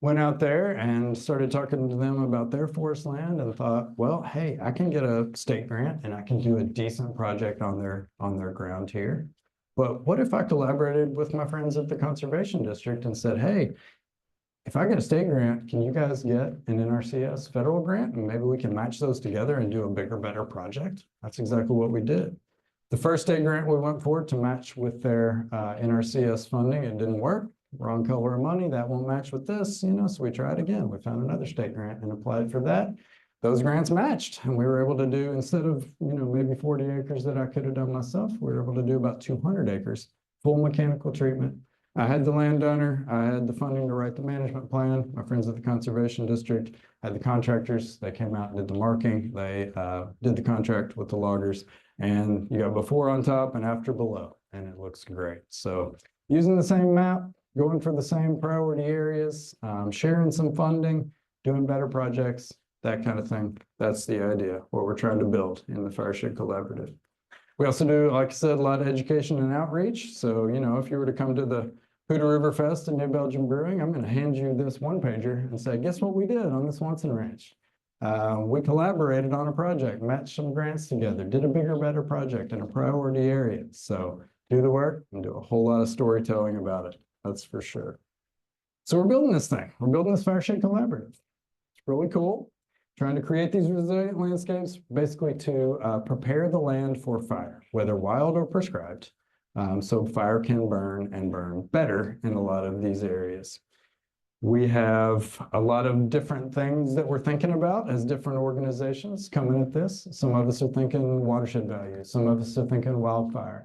Went out there and started talking to them about their forest land and thought, well, hey, I can get a state grant and I can do a decent project on their ground here. But what if I collaborated with my friends at the Conservation District and said, hey, if I get a state grant, can you guys get an NRCS federal grant? And maybe we can match those together and do a bigger, better project. That's exactly what we did. The first state grant we went for to match with their NRCS funding, it didn't work. Wrong color of money, that won't match with this, you know, so we tried again. We found another state grant and applied for that. Those grants matched, and we were able to do, instead of, you know, maybe 40 acres that I could have done myself, we were able to do about 200 acres, full mechanical treatment. I had the landowner, I had the funding to write the management plan. My friends at the Conservation District had the contractors. They came out and did the marking. They did the contract with the loggers, and you got before on top and after below, and it looks great. So using the same map, going for the same priority areas, sharing some funding, doing better projects, that kind of thing. That's the idea, what we're trying to build in the Fireshed Collaborative. We also do, like I said, a lot of education and outreach. So, you know, if you were to come to the Poudre River Fest in New Belgium Brewing, I'm going to hand you this one pager and say, guess what we did on the Swanson Ranch? We collaborated on a project, matched some grants together, did a bigger, better project in a priority area. So do the work and do a whole lot of storytelling about it. That's for sure. So we're building this thing. We're building this Fireshed Collaborative. It's really cool. Trying to create these resilient landscapes, basically to prepare the land for fire, whether wild or prescribed. So fire can burn and burn better in a lot of these areas. We have a lot of different things that we're thinking about as different organizations coming at this. Some of us are thinking watershed values. Some of us are thinking wildfire,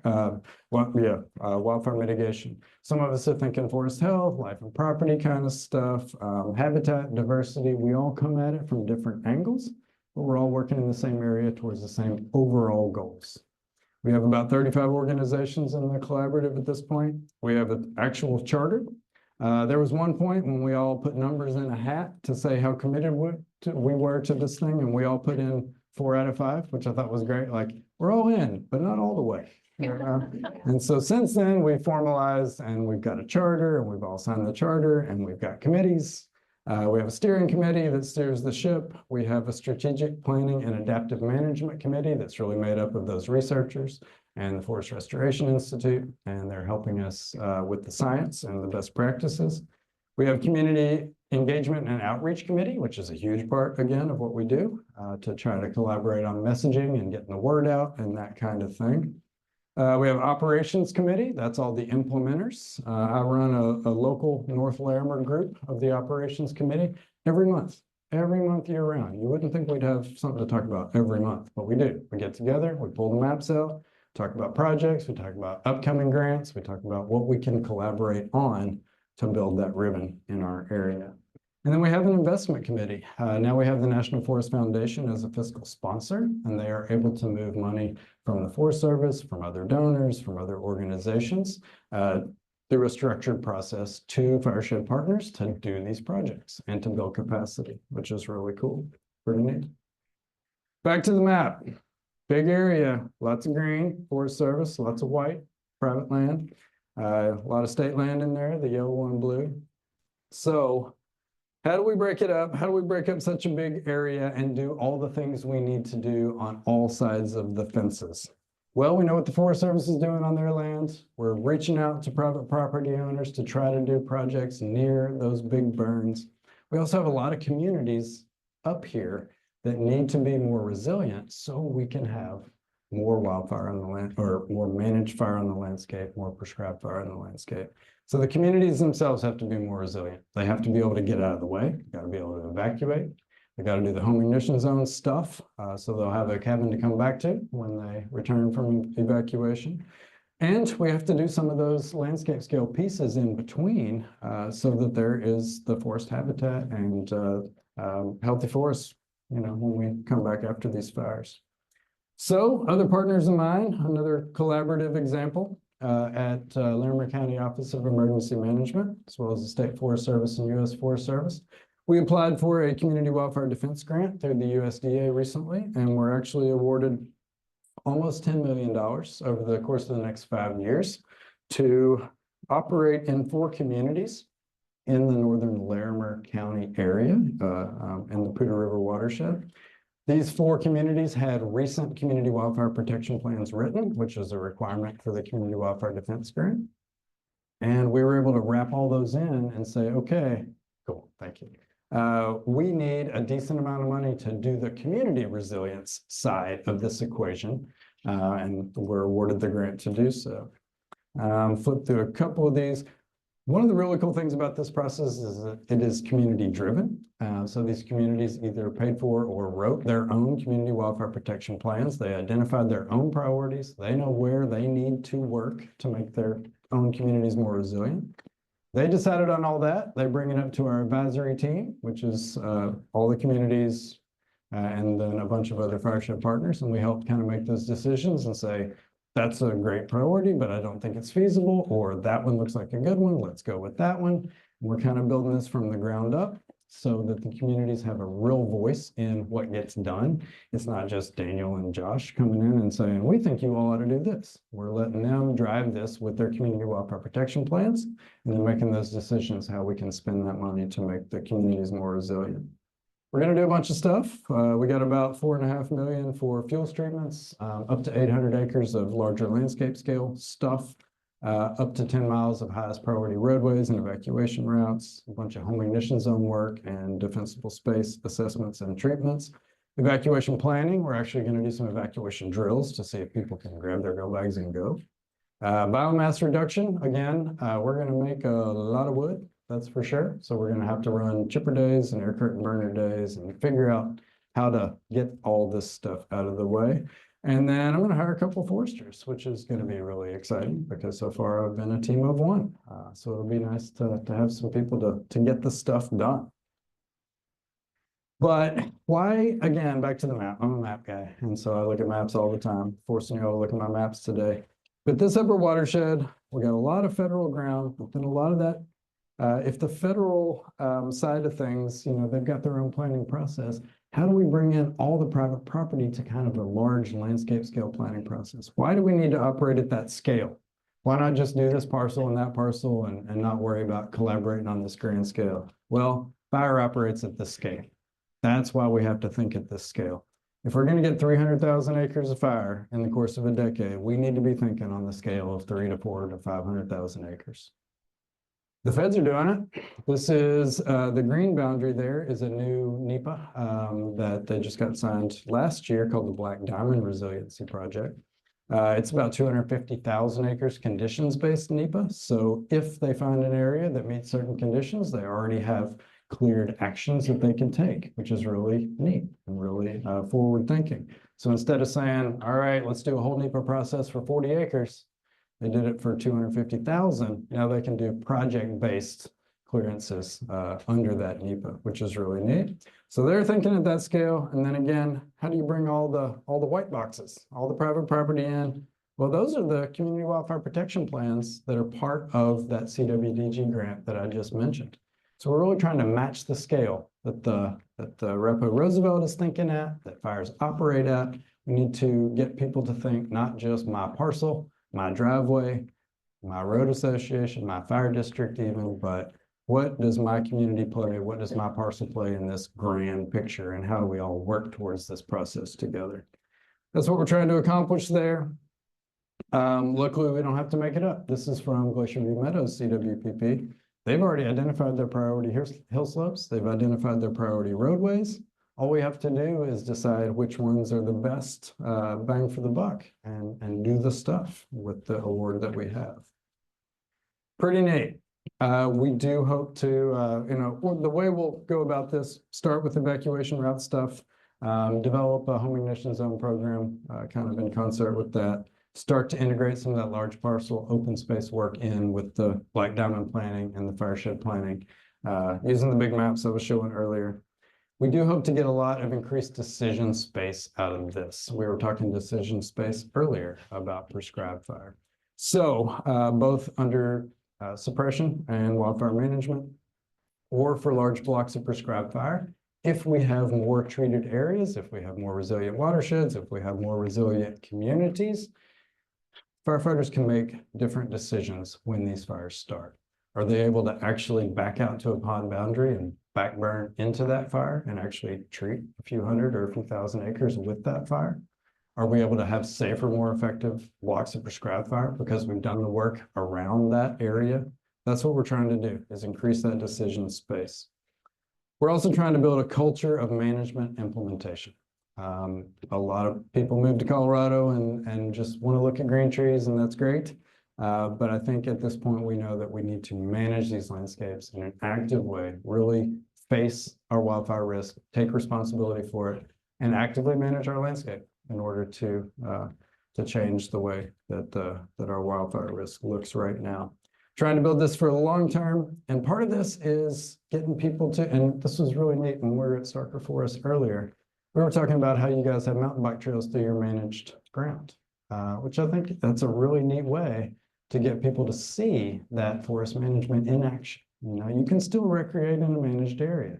wildfire mitigation. Some of us are thinking forest health, life and property kind of stuff, habitat diversity. We all come at it from different angles, but we're all working in the same area towards the same overall goals. We have about 35 organizations in the collaborative at this point. We have an actual charter. There was one point when we all put numbers in a hat to say how committed we were to this thing, and we all put in 4 out of 5, which I thought was great. Like, we're all in, but not all the way. And so since then, we've formalized and we've got a charter, and we've all signed the charter, and we've got committees. We have a steering committee that steers the ship. We have a strategic planning and adaptive management committee that's really made up of those researchers and the Forest Restoration Institute, and they're helping us with the science and the best practices. We have community engagement and outreach committee, which is a huge part, again, of what we do to try to collaborate on messaging and getting the word out and that kind of thing. We have operations committee. That's all the implementers. I run a local North Larimer group of the operations committee every month year round. You wouldn't think we'd have something to talk about every month, but we do. We get together, we pull the maps out, talk about projects, we talk about upcoming grants, we talk about what we can collaborate on to build that ribbon in our area. And then we have an investment committee. Now we have the National Forest Foundation as a fiscal sponsor, and they are able to move money from the Forest Service, from other donors, from other organizations, through a structured process to Fireshed partners to do these projects and to build capacity, which is really cool. Pretty neat. Back to the map. Big area, lots of green, Forest Service, lots of white, private land, a lot of state land in there, the yellow and blue. So how do we break it up? How do we break up such a big area and do all the things we need to do on all sides of the fences? Well, we know what the Forest Service is doing on their lands. We're reaching out to private property owners to try to do projects near those big burns. We also have a lot of communities up here that need to be more resilient so we can have more wildfire on the land, or more managed fire on the landscape, more prescribed fire on the landscape. So the communities themselves have to be more resilient. They have to be able to get out of the way. They got to be able to evacuate. They got to do the home ignition zone stuff. So they'll have a cabin to come back to when they return from evacuation. And we have to do some of those landscape scale pieces in between so that there is the forest habitat and healthy forests, you know, when we come back after these fires. So other partners of mine, another collaborative example at Larimer County Office of Emergency Management, as well as the State Forest Service and U.S. Forest Service. We applied for a community wildfire defense grant through the USDA recently, and we're actually awarded almost $10 million over the course of the next 5 years to operate in 4 communities in the Northern Larimer County area in the Poudre River watershed. These 4 communities had recent community wildfire protection plans written, which is a requirement for the community wildfire defense grant. And we were able to wrap all those in and say, okay, cool, thank you. We need a decent amount of money to do the community resilience side of this equation, and we're awarded the grant to do so. Flip through a couple of these. One of the really cool things about this process is that it is community driven. So these communities either paid for or wrote their own community wildfire protection plans. They identified their own priorities. They know where they need to work to make their own communities more resilient. They decided on all that. They bring it up to our advisory team, which is all the communities and then a bunch of other Fireshed partners. And we help kind of make those decisions and say, that's a great priority, but I don't think it's feasible, or that one looks like a good one. Let's go with that one. And we're kind of building this from the ground up so that the communities have a real voice in what gets done. It's not just Daniel and Josh coming in and saying, we think you all ought to do this. We're letting them drive this with their community wildfire protection plans and then making those decisions how we can spend that money to make the communities more resilient. We're going to do a bunch of stuff. We got about $4.5 million for fuels treatments, up to 800 acres of larger landscape scale stuff, up to 10 miles of highest priority roadways and evacuation routes, a bunch of home ignition zone work and defensible space assessments and treatments. Evacuation planning, we're actually going to do some evacuation drills to see if people can grab their go bags and go. Biomass reduction, again, we're going to make a lot of wood. That's for sure. So we're going to have to run chipper days and air curtain burner days and figure out how to get all this stuff out of the way. And then I'm going to hire a couple of foresters, which is going to be really exciting because so far I've been a team of 1. So it'll be nice to have some people to get the stuff done. But why, again, back to the map, I'm a map guy, and so I look at maps all the time, forcing you all to look at my maps today. But this upper watershed, we got a lot of federal ground, but then a lot of that, if the federal side of things, they've got their own planning process, how do we bring in all the private property to kind of a large landscape scale planning process? Why do we need to operate at that scale? Why not just do this parcel and that parcel and not worry about collaborating on this grand scale? Well, fire operates at this scale. That's why we have to think at this scale. If we're going to get 300,000 acres of fire in the course of a decade, we need to be thinking on the scale of 3 to 4 to 500,000 acres. The feds are doing it. This is the green boundary there is a new NEPA that they just got signed last year called the Black Diamond Resiliency Project. It's about 250,000 acres conditions-based NEPA. So if they find an area that meets certain conditions, they already have cleared actions that they can take, which is really neat and really forward thinking. So instead of saying, all right, let's do a whole NEPA process for 40 acres, they did it for 250,000. Now they can do project-based clearances under that NEPA, which is really neat. So they're thinking at that scale. And then again, how do you bring all the white boxes, all the private property in? Well, those are the community wildfire protection plans that are part of that CWDG grant that I just mentioned. So we're really trying to match the scale that the Repo Roosevelt is thinking at, that fires operate at. We need to get people to think not just my parcel, my driveway, my road association, my fire district even, but what does my community play? What does my parcel play in this grand picture? And how do we all work towards this process together? That's what we're trying to accomplish there. Luckily, we don't have to make it up. This is from Glacier View Meadows CWPP. They've already identified their priority hill slopes. They've identified their priority roadways. All we have to do is decide which ones are the best bang for the buck and do the stuff with the award that we have. Pretty neat. We do hope to, the way we'll go about this, start with evacuation route stuff, develop a home ignition zone program kind of in concert with that, start to integrate some of that large parcel open space work in with the Black Diamond planning and the Fireshed planning, using the big maps I was showing earlier. We do hope to get a lot of increased decision space out of this. We were talking decision space earlier about prescribed fire. So both under suppression and wildfire management, or for large blocks of prescribed fire, if we have more treated areas, if we have more resilient watersheds, if we have more resilient communities, firefighters can make different decisions when these fires start. Are they able to actually back out to a pond boundary and back burn into that fire and actually treat a few hundred or a few thousand acres with that fire? Are we able to have safer, more effective blocks of prescribed fire because we've done the work around that area? That's what we're trying to do, is increase that decision space. We're also trying to build a culture of management implementation. A lot of people move to Colorado and just want to look at green trees, and that's great. But I think at this point, we know that we need to manage these landscapes in an active way, really face our wildfire risk, take responsibility for it, and actively manage our landscape in order to change the way that our wildfire risk looks right now. Trying to build this for the long term, and part of this is getting people to, and this was really neat when we were at Starker Forest earlier, we were talking about how you guys have mountain bike trails through your managed ground, which I think that's a really neat way to get people to see that forest management in action. You can still recreate in a managed area.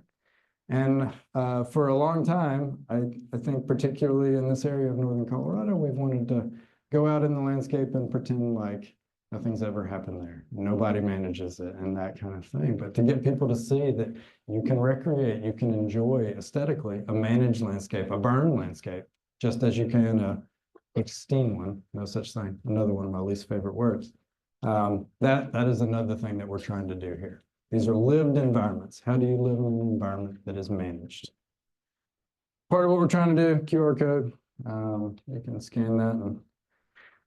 And for a long time, I think particularly in this area of Northern Colorado, we've wanted to go out in the landscape and pretend like nothing's ever happened there. Nobody manages it and that kind of thing. But to get people to see that you can recreate, you can enjoy aesthetically a managed landscape, a burned landscape, just as you can a pristine one, no such thing. Another one of my least favorite words. That is another thing that we're trying to do here. These are lived environments. How do you live in an environment that is managed? Part of what we're trying to do, QR code. You can scan that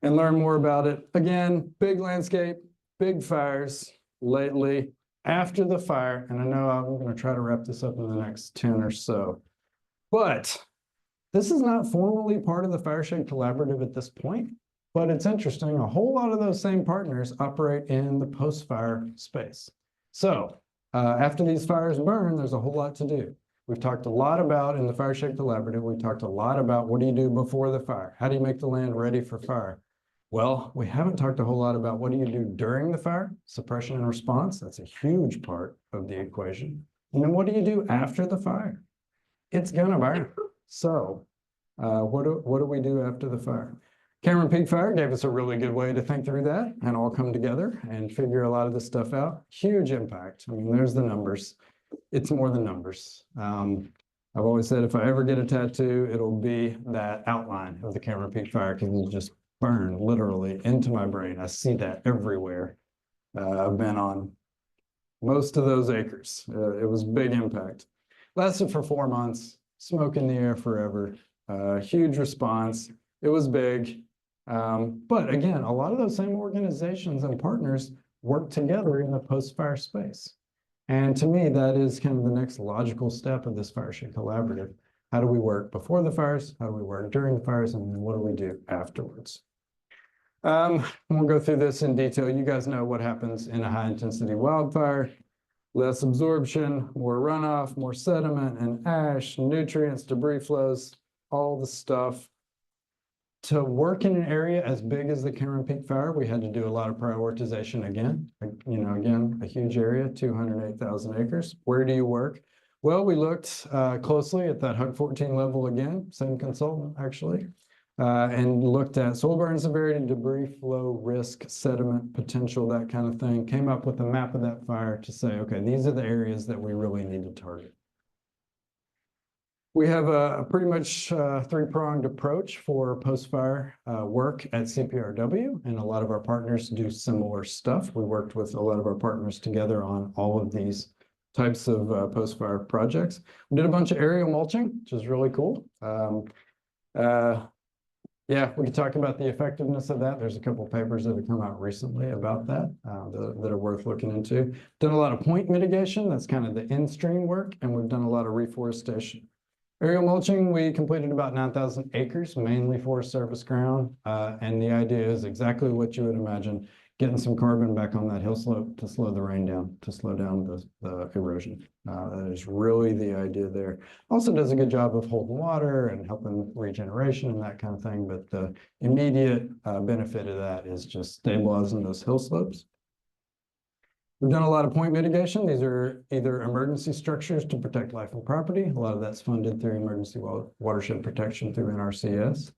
and learn more about it. Again, big landscape, big fires lately after the fire. And I know I'm going to try to wrap this up in the next 10 or so. But this is not formally part of the Fireshed Collaborative at this point. But it's interesting, a whole lot of those same partners operate in the post-fire space. So after these fires burn, there's a whole lot to do. We've talked a lot about, in the Fireshed Collaborative, we talked a lot about what do you do before the fire? How do you make the land ready for fire? Well, we haven't talked a whole lot about what do you do during the fire, suppression and response. That's a huge part of the equation. And then what do you do after the fire? It's gonna burn. So what do we do after the fire? Cameron Peak Fire gave us a really good way to think through that and all come together and figure a lot of this stuff out. Huge impact. I mean, there's the numbers. It's more than numbers. I've always said if I ever get a tattoo, it'll be that outline of the Cameron Peak Fire because it'll just burn literally into my brain. I see that everywhere. I've been on most of those acres. It was big impact. Lasted for 4 months, smoke in the air forever. Huge response. It was big. But again, a lot of those same organizations and partners work together in the post-fire space. And to me, that is kind of the next logical step of this Fireshed Collaborative. How do we work before the fires? How do we work during the fires? And then what do we do afterwards? We'll go through this in detail. You guys know what happens in a high-intensity wildfire. Less absorption, more runoff, more sediment and ash, nutrients, debris flows, all the stuff. To work in an area as big as the Cameron Peak Fire, we had to do a lot of prioritization again. Again, a huge area, 208,000 acres. Where do you work? Well, we looked closely at that HUC 14 level again, same consultant actually, and looked at soil burn severity, debris flow, risk, sediment, potential, that kind of thing. Came up with a map of that fire to say, okay, these are the areas that we really need to target. We have a pretty much three-pronged approach for post-fire work at CPRW, and a lot of our partners do similar stuff. We worked with a lot of our partners together on all of these types of post-fire projects. We did a bunch of aerial mulching, which is really cool. Yeah, we could talk about the effectiveness of that. There's a couple of papers that have come out recently about that that are worth looking into. Done a lot of point mitigation. That's kind of the in-stream work, and we've done a lot of reforestation. Aerial mulching, we completed about 9,000 acres, mainly forest service ground. And the idea is exactly what you would imagine, getting some carbon back on that hill slope to slow the rain down, to slow down the erosion. That is really the idea there. Also does a good job of holding water and helping regeneration and that kind of thing. But the immediate benefit of that is just stabilizing those hill slopes. We've done a lot of point mitigation. These are either emergency structures to protect life and property. A lot of that's funded through emergency watershed protection through NRCS.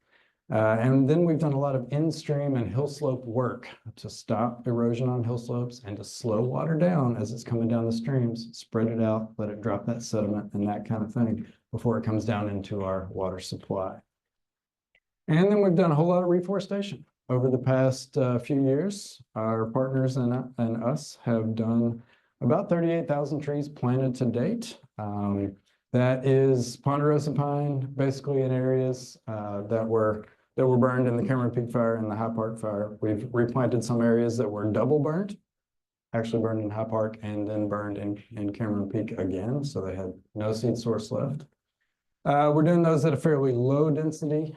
And then we've done a lot of in-stream and hill slope work to stop erosion on hill slopes and to slow water down as it's coming down the streams, spread it out, let it drop that sediment and that kind of thing before it comes down into our water supply. And then we've done a whole lot of reforestation. Over the past few years, our partners and us have done about 38,000 trees planted to date. That is ponderosa pine, basically in areas that were burned in the Cameron Peak Fire and the High Park Fire. We've replanted some areas that were double burned, actually burned in High Park and then burned in Cameron Peak again, so they had no seed source left. We're doing those at a fairly low density.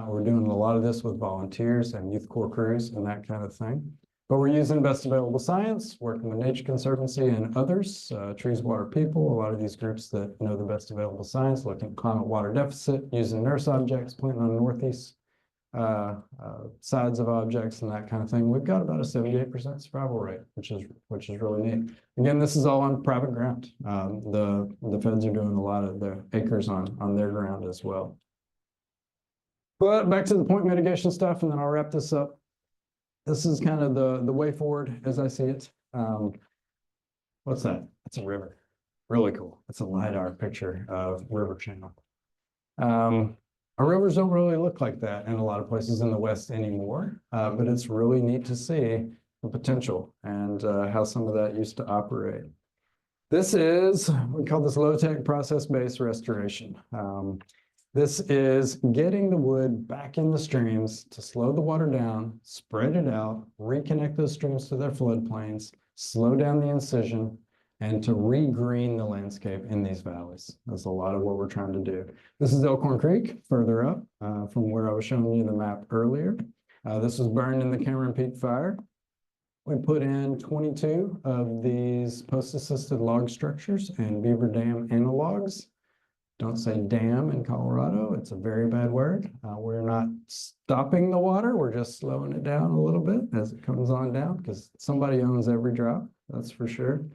We're doing a lot of this with volunteers and youth corps crews and that kind of thing. But we're using best available science, working with Nature Conservancy and others, Trees, Water, People, a lot of these groups that know the best available science, looking at climate water deficit, using nurse objects, planting on northeast sides of objects and that kind of thing. We've got about a 78% survival rate, which is really neat. Again, this is all on private ground. The feds are doing a lot of the acres on their ground as well. But back to the point mitigation stuff, and then I'll wrap this up. This is kind of the way forward as I see it. What's that? It's a river. Really cool. It's a LiDAR picture of river channel. Our rivers don't really look like that in a lot of places in the West anymore, but it's really neat to see the potential and how some of that used to operate. This is, we call this low-tech process-based restoration. This is getting the wood back in the streams to slow the water down, spread it out, reconnect those streams to their floodplains, slow down the incision, and to regreen the landscape in these valleys. That's a lot of what we're trying to do. This is Elkhorn Creek, further up from where I was showing you the map earlier. This was burned in the Cameron Peak Fire. We put in 22 of these post-assisted log structures and beaver dam analogs. Don't say dam in Colorado. It's a very bad word. We're not stopping the water. We're just slowing it down a little bit as it comes on down because somebody owns every drop. That's for sure.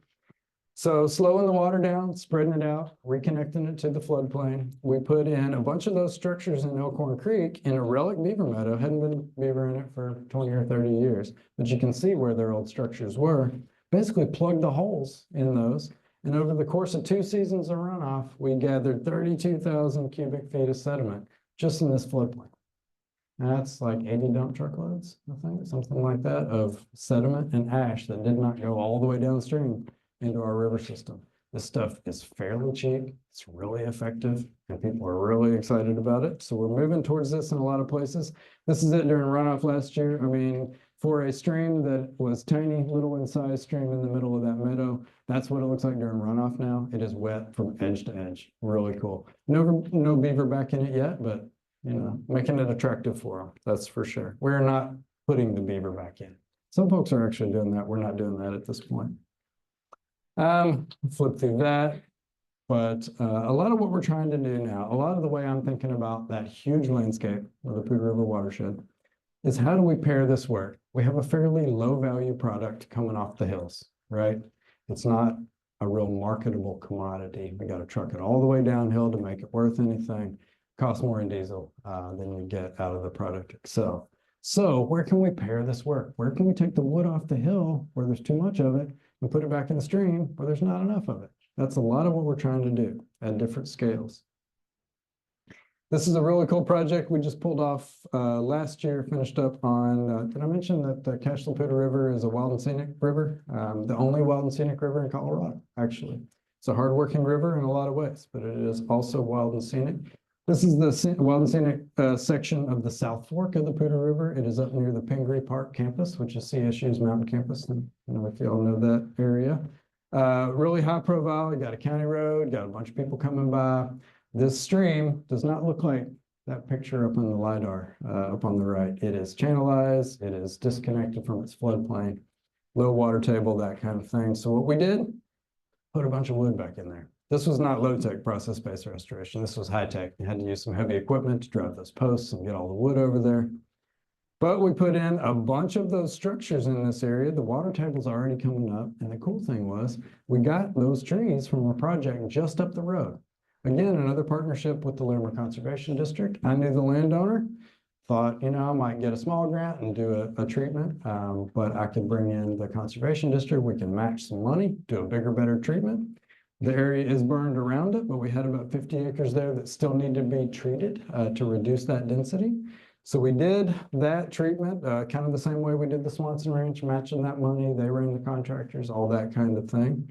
So slowing the water down, spreading it out, reconnecting it to the floodplain. We put in a bunch of those structures in Elkhorn Creek in a relic beaver meadow. Hadn't been beaver in it for 20 or 30 years, but you can see where their old structures were. Basically plugged the holes in those. And over the course of 2 seasons of runoff, we gathered 32,000 cubic feet of sediment just in this floodplain. That's like 80 dump truckloads, I think, something like that, of sediment and ash that did not go all the way downstream into our river system. This stuff is fairly cheap, it's really effective, and people are really excited about it. So we're moving towards this in a lot of places. This is it during runoff last year. I mean, for a stream that was tiny, little in size stream in the middle of that meadow, that's what it looks like during runoff now. It is wet from edge to edge. Really cool. No beaver back in it yet, but you know, making it attractive for them, that's for sure. We're not putting the beaver back in. Some folks are actually doing that. We're not doing that at this point. Flip through that. But a lot of what we're trying to do now, a lot of the way I'm thinking about that huge landscape of the Poudre River watershed is how do we pair this work? We have a fairly low value product coming off the hills, right? It's not a real marketable commodity. We got to truck it all the way downhill to make it worth anything. Costs more in diesel than you get out of the product itself. So where can we pair this work? Where can we take the wood off the hill where there's too much of it and put it back in the stream where there's not enough of it? That's a lot of what we're trying to do at different scales. This is a really cool project we just pulled off last year, finished up on, did I mention that the Cashel Poudre River is a wild and scenic river? The only wild and scenic river in Colorado, actually. It's a hardworking river in a lot of ways, but it is also wild and scenic. This is the wild and scenic section of the South Fork of the Poudre River. It is up near the Pingree Park campus, which is CSU's mountain campus. And I don't know if you all know that area. Really high profile. You got a county road, got a bunch of people coming by. This stream does not look like that picture up on the LiDAR up on the right. It is channelized. It is disconnected from its floodplain, low water table, that kind of thing. So what we did, put a bunch of wood back in there. This was not low-tech process-based restoration. This was high-tech. You had to use some heavy equipment to drive those posts and get all the wood over there. But we put in a bunch of those structures in this area. The water table's already coming up. And the cool thing was we got those trees from a project just up the road. Again, another partnership with the Larimer Conservation District. I knew the landowner, thought, you know, I might get a small grant and do a treatment, but I could bring in the Conservation District. We can match some money, do a bigger, better treatment. The area is burned around it, but we had about 50 acres there that still need to be treated to reduce that density. So we did that treatment kind of the same way we did the Swanson Ranch, matching that money. They ran the contractors, all that kind of thing.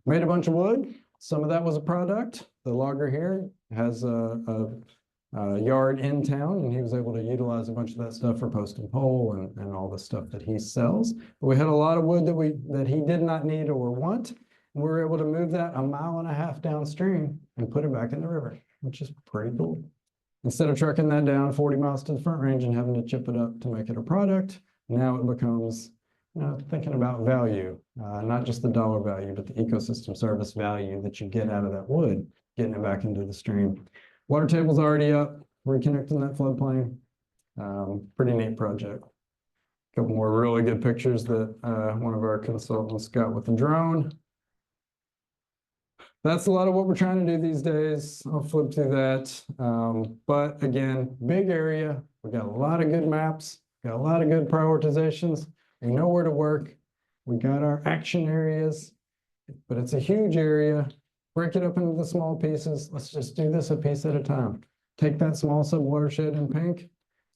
Made a bunch of wood. Some of that was a product. The logger here has a yard in town, and he was able to utilize a bunch of that stuff for post and pole and all the stuff that he sells. But we had a lot of wood that he did not need or want. And we were able to move that 1.5 miles downstream and put it back in the river, which is pretty cool. Instead of trucking that down 40 miles to the Front Range and having to chip it up to make it a product, now it becomes, you know, thinking about value, not just the dollar value, but the ecosystem service value that you get out of that wood, getting it back into the stream. Water table's already up, reconnecting that floodplain. Pretty neat project. A couple more really good pictures that one of our consultants got with the drone. That's a lot of what we're trying to do these days. I'll flip through that. But again, big area. We got a lot of good maps, got a lot of good prioritizations. We know where to work. We got our action areas, but it's a huge area. Break it up into the small pieces. Let's just do this a piece at a time. Take that small sub-watershed in pink,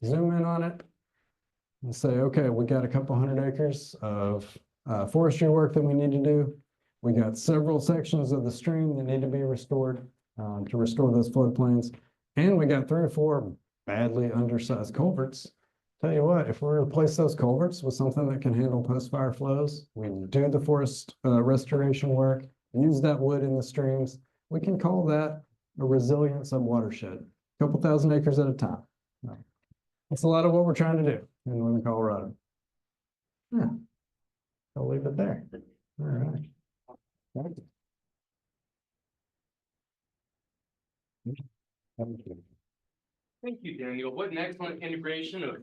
zoom in on it, and say, okay, we got a couple 100 acres of forestry work that we need to do. We got several sections of the stream that need to be restored to restore those floodplains. And we got 3 or 4 badly undersized culverts. Tell you what, if we replace those culverts with something that can handle post-fire flows, we do the forest restoration work, use that wood in the streams, we can call that a resilient sub-watershed, a couple thousand acres at a time. That's a lot of what we're trying to do in Northern Colorado. Yeah, I'll leave it there. All right. Thank you. Thank you, Daniel. What an excellent integration of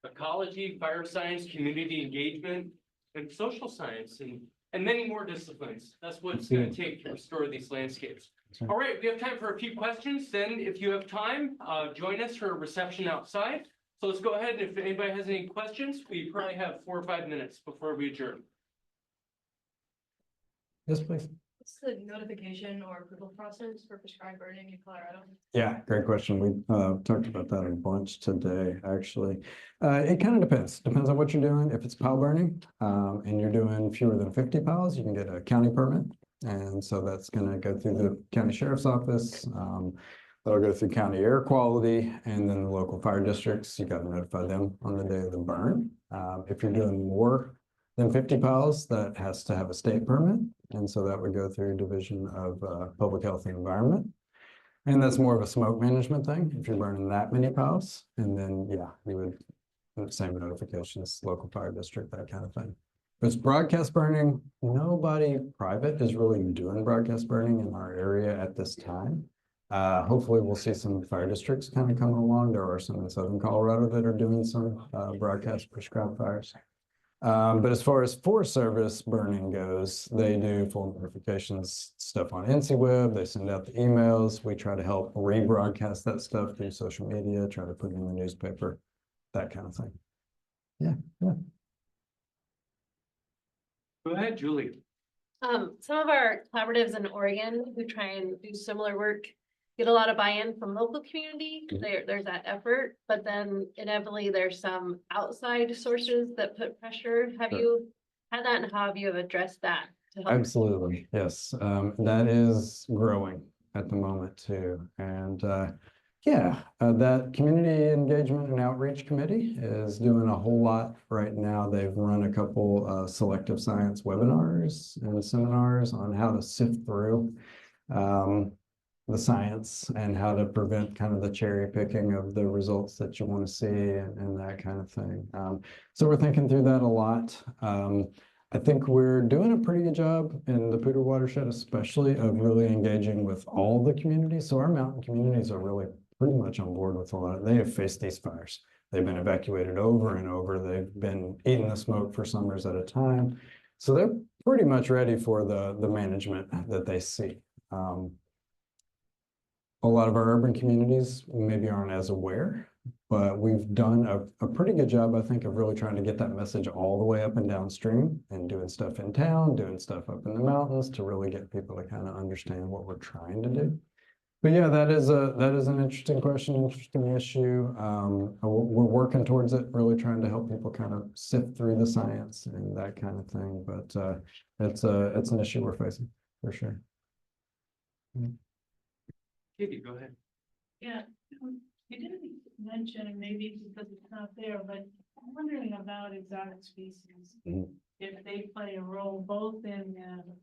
ecology, fire science, community engagement, and social science, and many more disciplines. That's what it's going to take to restore these landscapes. right. All right, we have time for a few questions. Then if you have time, join us for a reception outside. So let's go ahead. If anybody has any questions, we probably have 4 or 5 minutes before we adjourn. Yes, please. What's the notification or approval process for prescribed burning in Colorado? Yeah, great question. We talked about that a bunch today, actually. It kind of depends on what you're doing. If it's pile burning and you're doing fewer than 50 piles, you can get a county permit. And so that's going to go through the county sheriff's office. That'll go through county air quality, and then the local fire districts. You got to notify them on the day of the burn. If you're doing more than 50 piles, that has to have a state permit. And so that would go through Division of Public Health and Environment. And that's more of a smoke management thing if you're burning that many piles. And then, yeah, you would same notifications, local fire district, that kind of thing. If it's broadcast burning, nobody private is really doing broadcast burning in our area at this time. Hopefully we'll see some fire districts kind of coming along. There are some in Southern Colorado that are doing some broadcast prescribed fires. But as far as Forest Service burning goes, they do full notifications stuff on NCWeb. They send out the emails. We try to help rebroadcast that stuff through social media, try to put it in the newspaper, that kind of thing. Yeah. Go ahead, Julie. Some of our collaboratives in Oregon who try and do similar work get a lot of buy-in from local community. There's that effort, but then inevitably there's some outside sources that put pressure. Have you had that, and how have you addressed that to help? Absolutely, yes. That is growing at the moment too. And that community engagement and outreach committee is doing a whole lot right now. They've run a couple selective science webinars and seminars on how to sift through the science and how to prevent kind of the cherry picking of the results that you want to see and that kind of thing. So we're thinking through that a lot. I think we're doing a pretty good job in the Poudre watershed, especially of really engaging with all the communities. So our mountain communities are really pretty much on board with a lot. They have faced these fires. They've been evacuated over and over. They've been eating the smoke for summers at a time. So they're pretty much ready for the management that they see. A lot of our urban communities maybe aren't as aware, but we've done a pretty good job, I think, of really trying to get that message all the way up and downstream and doing stuff in town, doing stuff up in the mountains to really get people to kind of understand what we're trying to do. But yeah, that is an interesting question, interesting issue. We're working towards it, really trying to help people kind of sift through the science and that kind of thing. But it's an issue we're facing for sure. Katie, go ahead. Yeah, you didn't mention, and maybe because it's not there, but I'm wondering about exotic species. Mhm. If they play a role both in the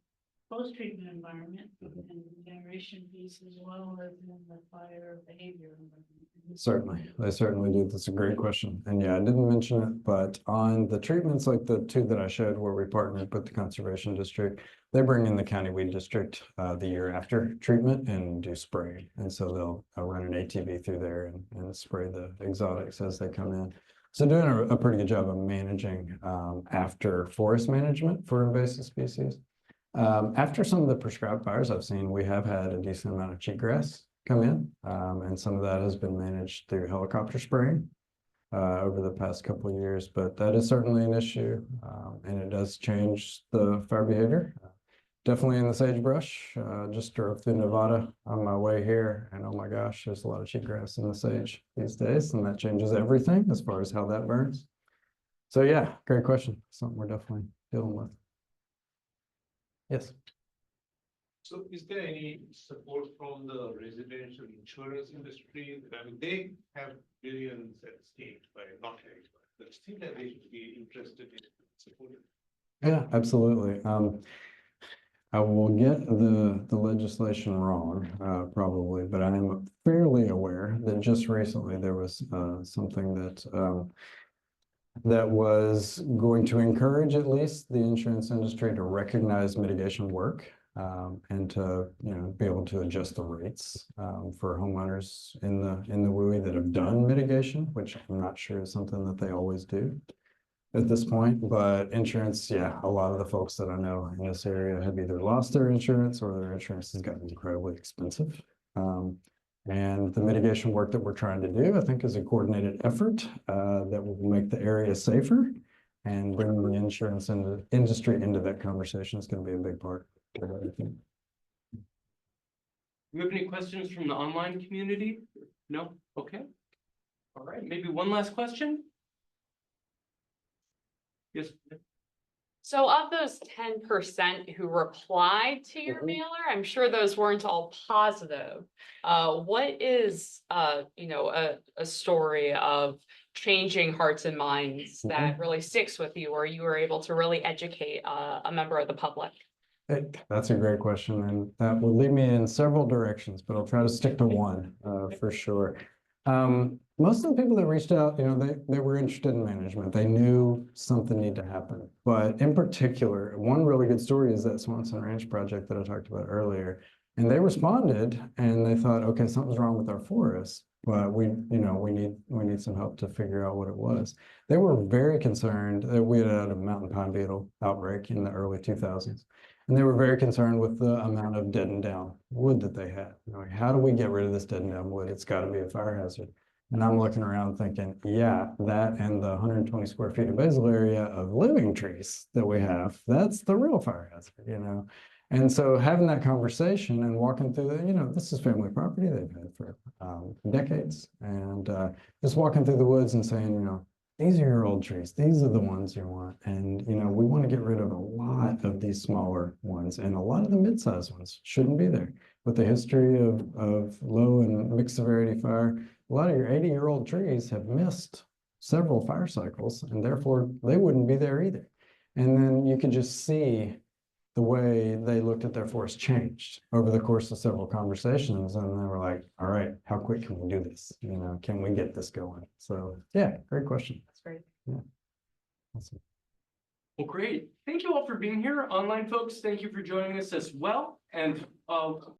post-treatment environment and the generation piece as well as in the fire behavior environment. Certainly, they certainly do. That's a great question. And yeah, I didn't mention it, but on the treatments like the two that I showed where we partnered with the conservation district, they bring in the county weed district the year after treatment and do spraying. And so they'll run an ATV through there and spray the exotics as they come in. So doing a pretty good job of managing after forest management for invasive species. After some of the prescribed fires I've seen, we have had a decent amount of cheatgrass come in, and some of that has been managed through helicopter spraying over the past couple of years, but that is certainly an issue, and it does change the fire behavior. Definitely in the sagebrush. Just drove through Nevada on my way here, and oh my gosh, there's a lot of cheatgrass in the sage these days, and that changes everything as far as how that burns. So yeah, great question. Something we're definitely dealing with. Yes. So is there any support from the residential insurance industry? I mean, they have billions at stake, by not very, but still that they should be interested in supporting. Yeah, absolutely. I will get the legislation wrong, probably, but I am fairly aware that just recently there was something that was going to encourage at least the insurance industry to recognize mitigation work and to, be able to adjust the rates, for homeowners in the WUI that have done mitigation, which I'm not sure is something that they always do at this point, but insurance, yeah, a lot of the folks that I know in this area have either lost their insurance or their insurance has gotten incredibly expensive. And the mitigation work that we're trying to do, I think, is a coordinated effort that will make the area safer, and bringing the insurance industry into that conversation is going to be a big part of everything. Do we have any questions from the online community? No? Okay. All right, maybe one last question? Yes. So of those 10% who replied to your Mhm. mailer, I'm sure those weren't all positive. What is, a story of changing hearts and minds that really sticks with you, or you were able to really educate a member of the public? That's a great question, and that will lead me in several directions, but I'll try to stick to one for sure. Most of the people that reached out, they were interested in management. They knew something needed to happen. But in particular, one really good story is that Swanson Ranch project that I talked about earlier. And they responded and they thought, okay, something's wrong with our forest, but we need some help to figure out what it was. They were very concerned that we had had a mountain pine beetle outbreak in the early 2000s. And they were very concerned with the amount of dead and down wood that they had. How do we get rid of this dead and down wood? It's got to be a fire hazard. And I'm looking around thinking, yeah, that and the 120 square feet of basal area of living trees that we have, that's the real fire hazard, And so having that conversation and walking through this is family property they've had for decades. And just walking through the woods and saying, these are your old trees. These are the ones you want. And, we want to get rid of a lot of these smaller ones, and a lot of the mid-sized ones shouldn't be there. With the history of low and mixed severity fire, a lot of your 80-year-old trees have missed several fire cycles, and therefore they wouldn't be there either. And then you can just see the way they looked at their forest changed over the course of several conversations. And they were like, all right, how quick can we do this? Can we get this going? So yeah, great question. That's great. Yeah. Awesome. Well, great. Thank you all for being here. Online folks, thank you for joining us as well. And